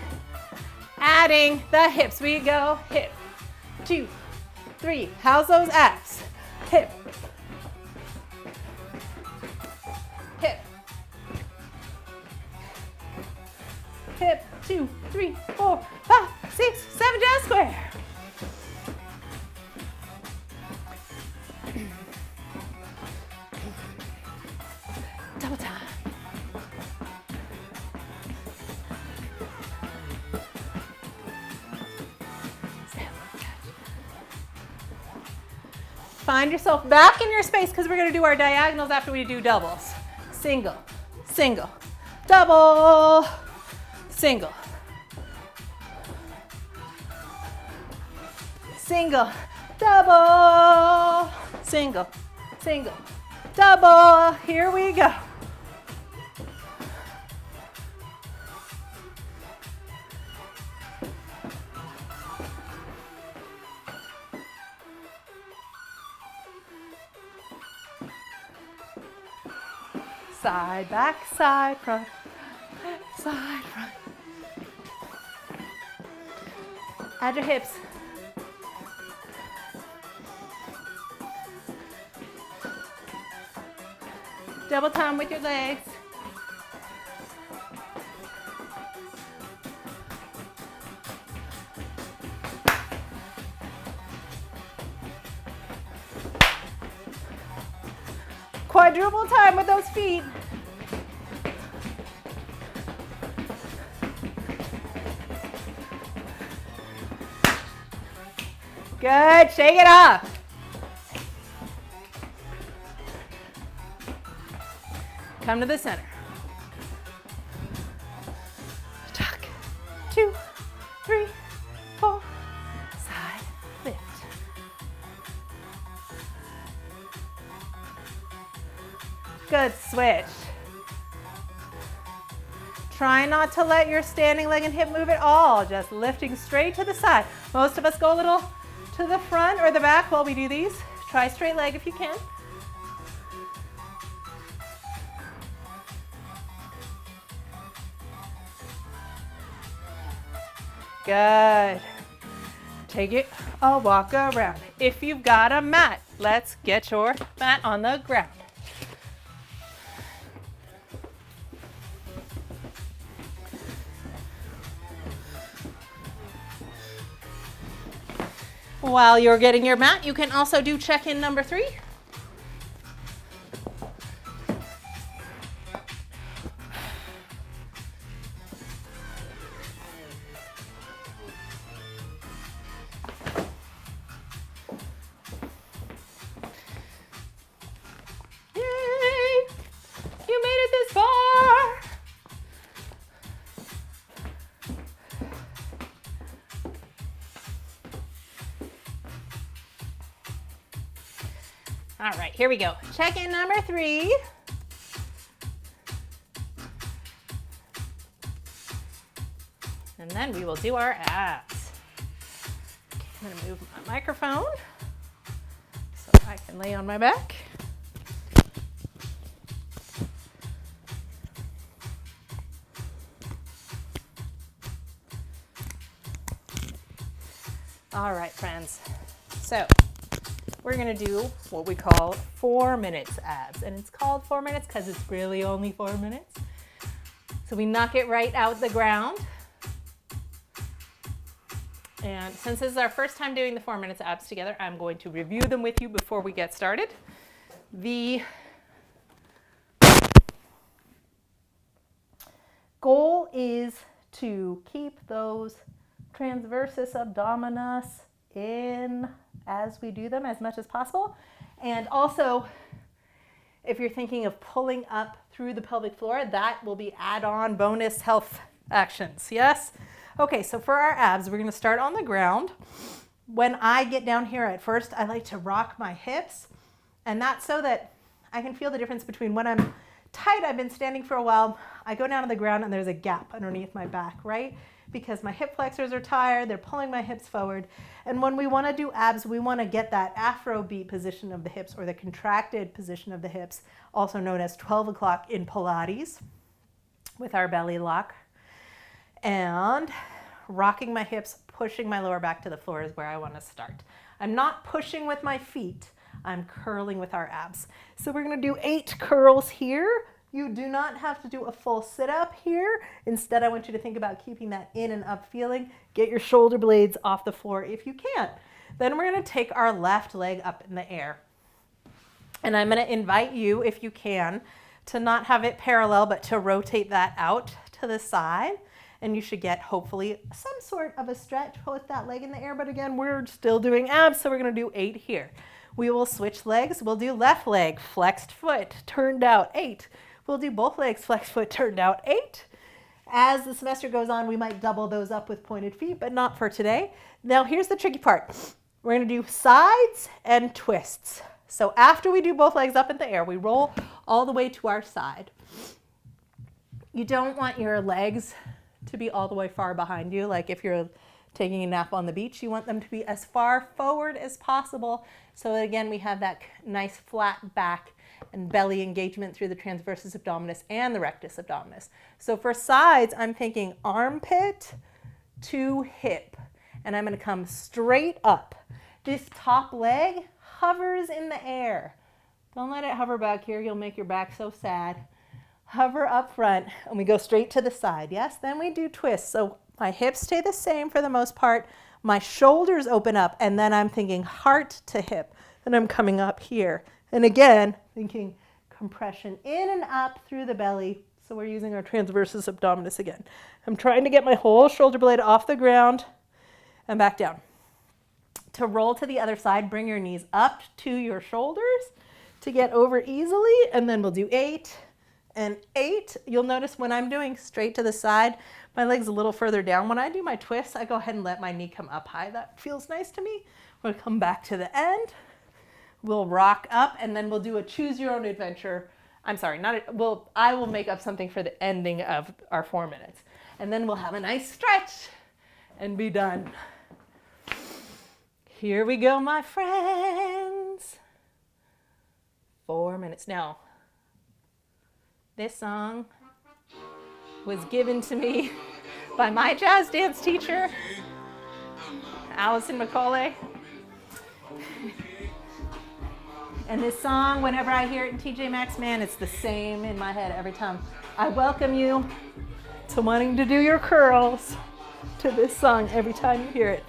Adding the hips. We go hip, 2, 3. How's those abs? Hip. Hip. Hip, 2, 3, 4, 5, 6, 7, jazz square. Double time. Find yourself back in your space because we're going to do our diagonals after we do doubles. Single, single, double, single, single, double, single, single, double. Here we go. side, back, side, front, side, front. Add your hips. Double time with your legs. Quadruple time with those feet. Good, shake it off. Come to the center. Tuck, 2, 3, 4, side, lift. Good, switch. Try not to let your standing leg and hip move at all, just lifting straight to the side. Most of us go a little to the front or the back while we do these. Try straight leg if you can. Good. Take it a walk around. If you've got a mat, let's get your mat on the ground. While you're getting your mat, you can also do check-in number 3. All right, here we go. Check-in number 3. And then we will do our abs. Okay, I'm gonna move my microphone so I can lay on my back. All right, friends. So we're gonna do what we call 4 minutes abs. And it's called 4 minutes because it's really only 4 minutes. So we knock it right out the ground. And since this is our first time doing the 4 minutes abs together, I'm going to review them with you before we get started. The goal is to keep those transversus abdominis in as we do them as much as possible. And also, if you're thinking of pulling up through the pelvic floor, that will be add-on bonus health actions, yes? Okay, so for our abs, we're gonna start on the ground. When I get down here at first, I like to rock my hips, and that's so that I can feel the difference between when I'm tight, I've been standing for a while, I go down to the ground and there's a gap underneath my back, right? Because my hip flexors are tired, they're pulling my hips forward. And when we wanna do abs, we wanna get that Afrobeat position of the hips or the contracted position of the hips, also known as 12 o'clock in Pilates, with our belly lock. And rocking my hips, pushing my lower back to the floor is where I wanna start. I'm not pushing with my feet, I'm curling with our abs. So we're gonna do 8 curls here. You do not have to do a full sit-up here. Instead, I want you to think about keeping that in and up feeling. Get your shoulder blades off the floor if you can. Then we're gonna take our left leg up in the air. And I'm gonna invite you, if you can, to not have it parallel, but to rotate that out to the side. And you should get, hopefully, some sort of a stretch with that leg in the air. But again, we're still doing abs, so we're gonna do 8 here. We will switch legs. We'll do left leg, flexed foot, turned out, 8. We'll do both legs, flexed foot, turned out, 8. As the semester goes on, we might double those up with pointed feet, but not for today. Now, here's the tricky part. We're gonna do sides and twists. So after we do both legs up in the air, we roll all the way to our side. You don't want your legs to be all the way far behind you. Like if you're taking a nap on the beach, you want them to be as far forward as possible so that, again, we have that nice flat back and belly engagement through the transversus abdominis and the rectus abdominis. So for sides, I'm thinking armpit to hip, and I'm going to come straight up. This top leg hovers in the air. Don't let it hover back here. You'll make your back so sad. Hover up front, and we go straight to the side. Yes, then we do twists. So my hips stay the same for the most part. My shoulders open up, and then I'm thinking heart to hip. And I'm coming up here. And again, thinking compression in and up through the belly. So we're using our transversus abdominis again. I'm trying to get my whole shoulder blade off the ground and back down. To roll to the other side, bring your knees up to your shoulders to get over easily. And then we'll do 8 and 8. You'll notice when I'm doing straight to the side, my leg's a little further down. When I do my twists, I go ahead and let my knee come up high. That feels nice to me. We'll come back to the end. We'll rock up, and then we'll do a choose your own adventure. I'm sorry, I will make up something for the ending of our 4 minutes. And then we'll have a nice stretch and be done. Here we go, my friends. 4 minutes. Now, this song was given to me by my jazz dance teacher, Allison McCauley. And this song, whenever I hear it in TJ Maxx, man, it's the same in my head every time. I welcome you to wanting to do your curls to this song every time you hear it.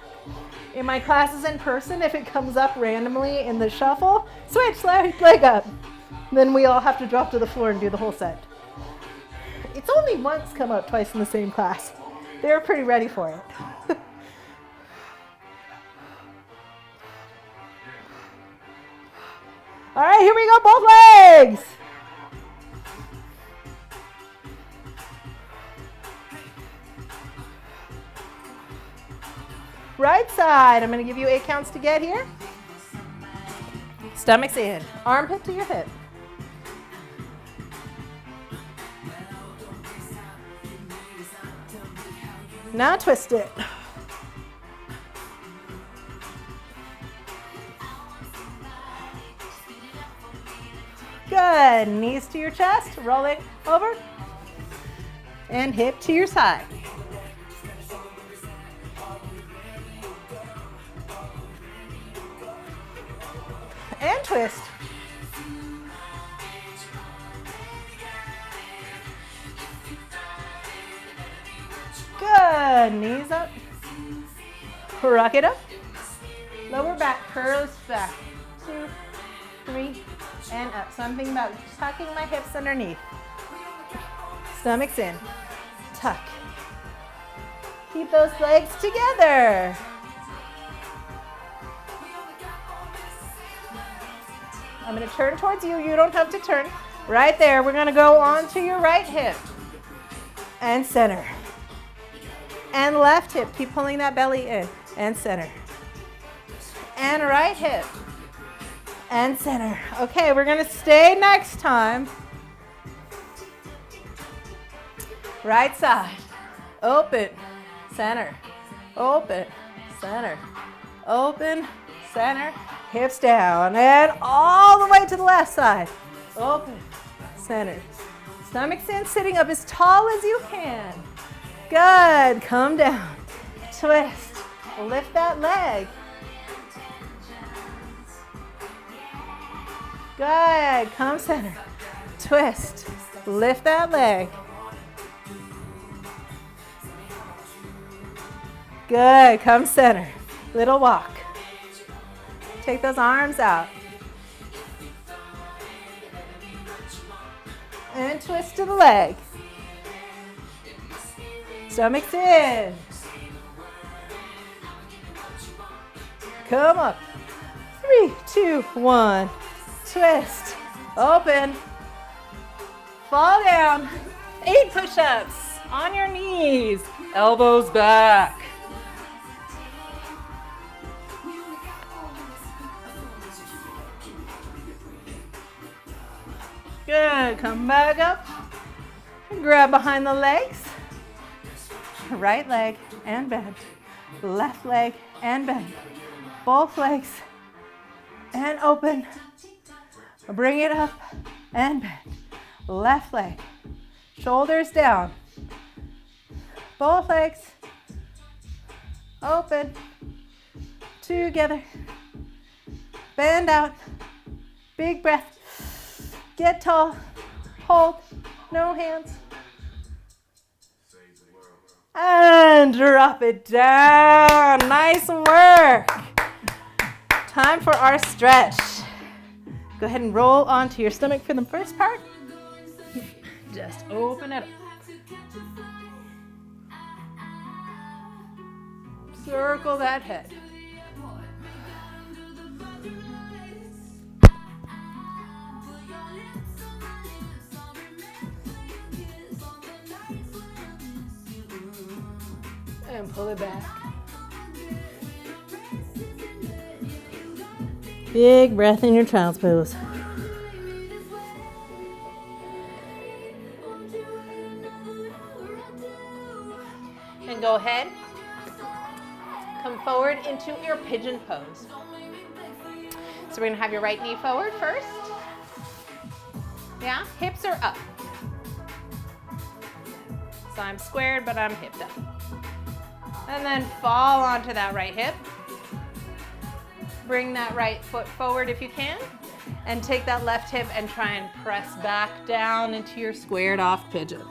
In my classes in person, if it comes up randomly in the shuffle, switch leg up. Then we all have to drop to the floor and do the whole set. It's only once come up twice in the same class. They were pretty ready for it. All right, here we go, both legs. Right side, I'm going to give you 8 counts to get here. Stomach's in, armpit to your hip. Now twist it. Good. Knees to your chest. Roll it over. And hip to your side. And twist. Good. Knees up. Rock it up. Lower back curls back. 2, 3, and up. Something about tucking my hips underneath. Stomach's in. Tuck. Keep those legs together. I'm going to turn towards you. You don't have to turn. Right there. We're going to go on to your right hip. And center. And left hip. Keep pulling that belly in. And center. And right hip. And center. Okay, we're going to stay next time. Right side. Open. Center. Open. Center. Open. Center. Hips down. And all the way to the left side. Open. Center. Stomach's in. Sitting up as tall as you can. Good. Come down. Twist. Lift that leg. Good. Come center. Twist. Lift that leg. Good. Come center. Little walk. Take those arms out. And twist to the leg. Stomach's in. Come up. 3, 2, 1. Twist. Open. Fall down. 8 push-ups on your knees. Elbows back. Good. Come back up. Grab behind the legs. Right leg and bend. Left leg and bend. Both legs and open. Bring it up and bend. Left leg, shoulders down. Both legs open, together. Bend out, big breath. Get tall, hold, no hands. And drop it down. Nice work. Time for our stretch. Go ahead and roll onto your stomach for the first part. Just open it up. Circle that head. And pull it back. Big breath in your child's pose. And go ahead. Come forward into your pigeon pose. So we're going to have your right knee forward first. Yeah, hips are up. So I'm squared, but I'm hipped up. And then fall onto that right hip. Bring that right foot forward if you can. And take that left hip and try and press back down into your squared off pigeon.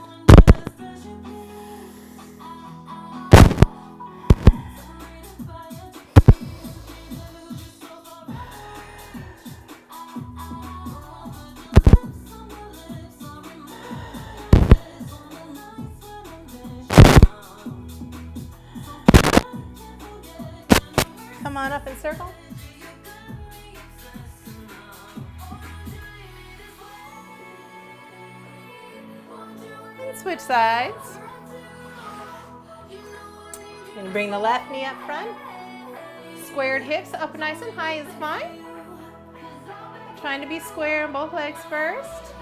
Come on up and circle. And switch sides. You're gonna bring the left knee up front. Squared hips up nice and high is fine. Trying to be square on both legs first.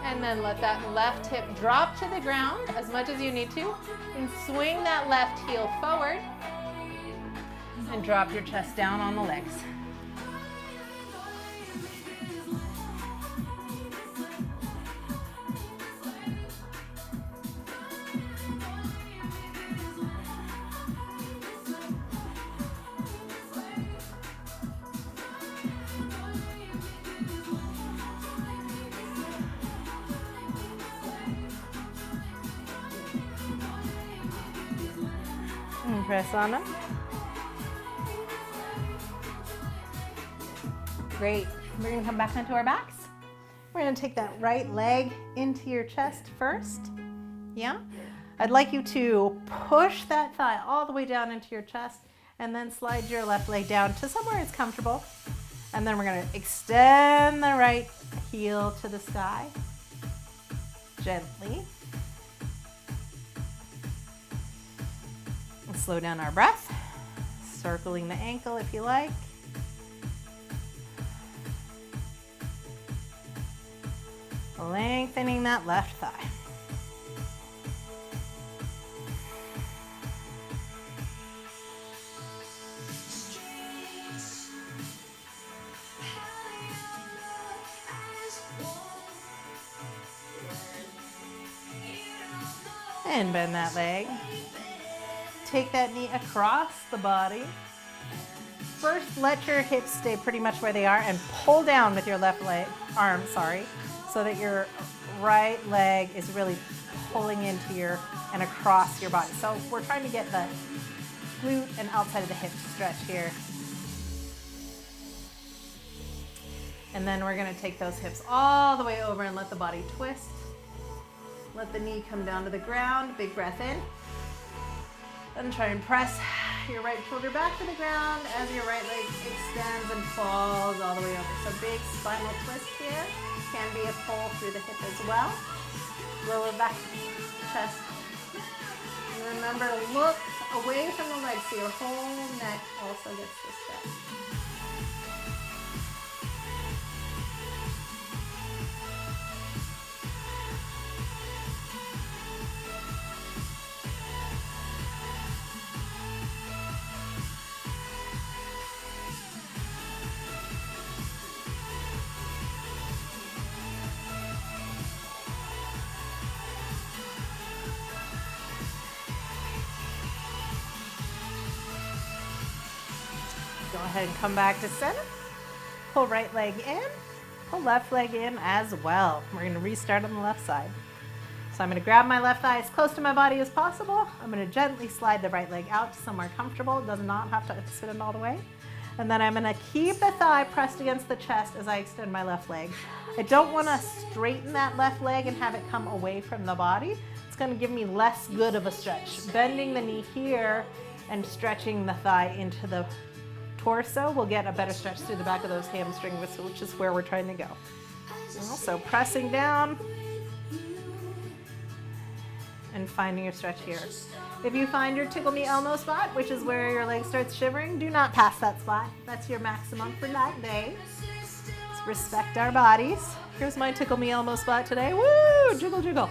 And then let that left hip drop to the ground as much as you need to. And swing that left heel forward. And drop your chest down on the legs. And press on them. Great. We're going to come back onto our backs. We're going to take that right leg into your chest first. Yeah? I'd like you to push that thigh all the way down into your chest and then slide your left leg down to somewhere it's comfortable. And then we're going to extend the right heel to the sky gently. And slow down our breath, circling the ankle if you like. Lengthening that left thigh. And bend that leg. Take that knee across the body. First, let your hips stay pretty much where they are and pull down with your left arm, so that your right leg is really pulling into and across your body. So we're trying to get the glute and outside of the hip stretch here. And then we're gonna take those hips all the way over and let the body twist. Let the knee come down to the ground, big breath in. Then try and press your right shoulder back to the ground as your right leg extends and falls all the way over. So big spinal twist here. Can be a pull through the hip as well. Lower back, chest. And remember, look away from the legs so your whole neck also gets to stretch. Go ahead and come back to center. Pull right leg in, pull left leg in as well. We're going to restart on the left side. So I'm going to grab my left thigh as close to my body as possible. I'm going to gently slide the right leg out to somewhere comfortable. It does not have to sit in all the way. And then I'm going to keep the thigh pressed against the chest as I extend my left leg. I don't want to straighten that left leg and have it come away from the body. It's going to give me less good of a stretch. Bending the knee here and stretching the thigh into the torso will get a better stretch through the back of those hamstrings, which is where we're trying to go. Also pressing down and finding your stretch here. If you find your tickle me Elmo spot, which is where your leg starts shivering, do not pass that spot. That's your maximum for that day. Let's respect our bodies. Here's my tickle me Elmo spot today. Woo! Jiggle, jiggle.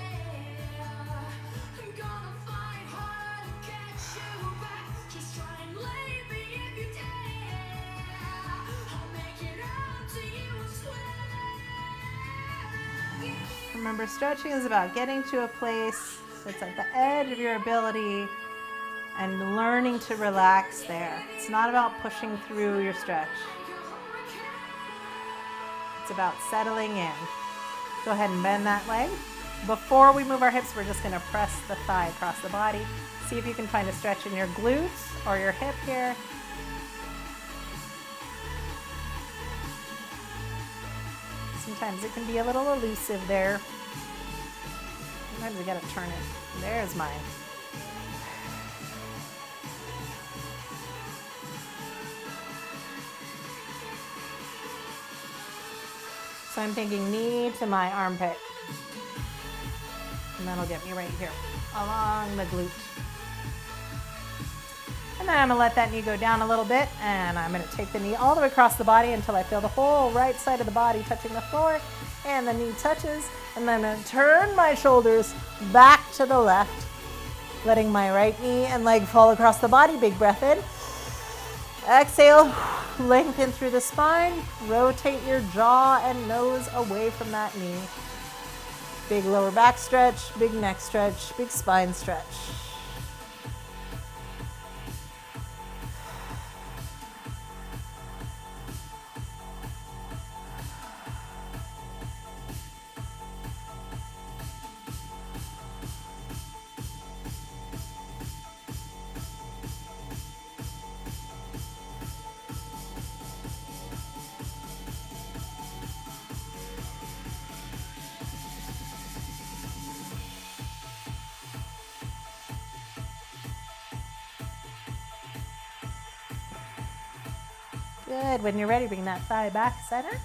Remember, stretching is about getting to a place that's at the edge of your ability and learning to relax there. It's not about pushing through your stretch. It's about settling in. Go ahead and bend that leg. Before we move our hips, we're just going to press the thigh across the body. See if you can find a stretch in your glutes or your hip here. Sometimes it can be a little elusive there. Sometimes you gotta turn it. There's mine. So I'm taking knee to my armpit. And that'll get me right here, along the glute. And then I'm gonna let that knee go down a little bit, and I'm gonna take the knee all the way across the body until I feel the whole right side of the body touching the floor, and the knee touches, and then I'm gonna turn my shoulders back to the left, letting my right knee and leg fall across the body. Big breath in. Exhale, lengthen through the spine, rotate your jaw and nose away from that knee. Big lower back stretch, big neck stretch, big spine stretch. Good. When you're ready, bring that thigh back center.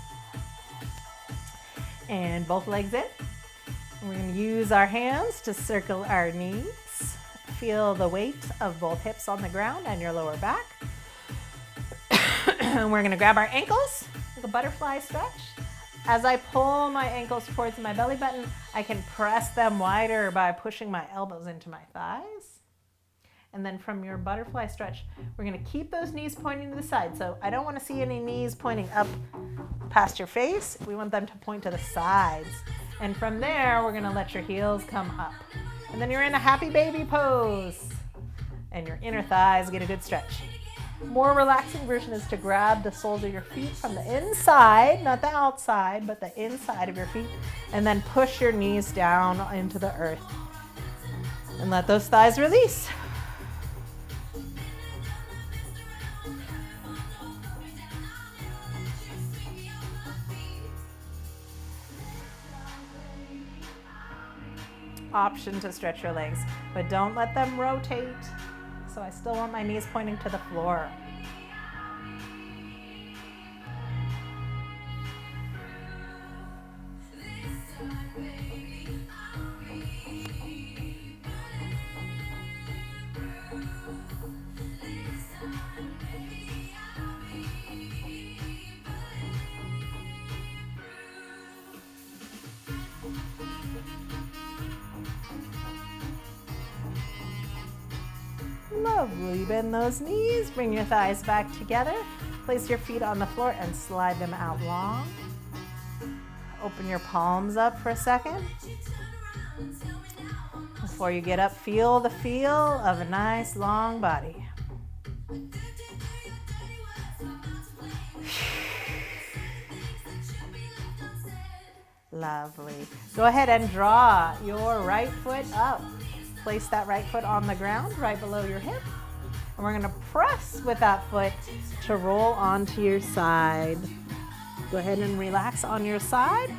And both legs in. We're going to use our hands to circle our knees. Feel the weight of both hips on the ground and your lower back. And we're going to grab our ankles, like a butterfly stretch. As I pull my ankles towards my belly button, I can press them wider by pushing my elbows into my thighs. And then from your butterfly stretch, we're going to keep those knees pointing to the side. So I don't want to see any knees pointing up past your face. We want them to point to the sides. And from there, we're going to let your heels come up. And then you're in a happy baby pose. And your inner thighs get a good stretch. More relaxing version is to grab the soles of your feet from the inside, not the outside, but the inside of your feet. And then push your knees down into the earth. And let those thighs release. Option to stretch your legs, but don't let them rotate. So I still want my knees pointing to the floor. Lovely. Bend those knees. Bring your thighs back together. Place your feet on the floor and slide them out long. Open your palms up for a second. Before you get up, feel the feel of a nice long body. Lovely. Go ahead and draw your right foot up. Place that right foot on the ground right below your hip. And we're gonna press with that foot to roll onto your side. Go ahead and relax on your side.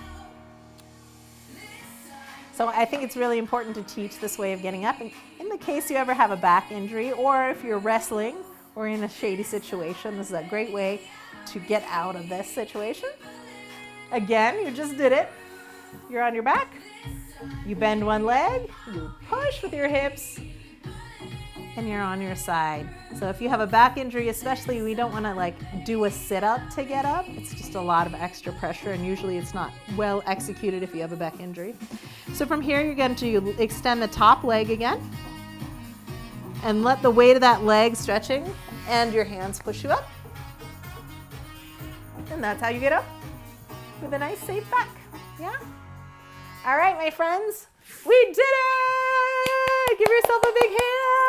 So I think it's really important to teach this way of getting up. In the case you ever have a back injury, or if you're wrestling or in a shady situation, this is a great way to get out of this situation. Again, you just did it. You're on your back. You bend one leg, you push with your hips, and you're on your side. So if you have a back injury, especially, we don't want to like do a sit-up to get up. It's just a lot of extra pressure, and usually it's not well executed if you have a back injury. So from here, you're going to extend the top leg again, and let the weight of that leg stretching and your hands push you up. And that's how you get up with a nice safe back. Yeah? All right, my friends, we did it! Give yourself a big hand.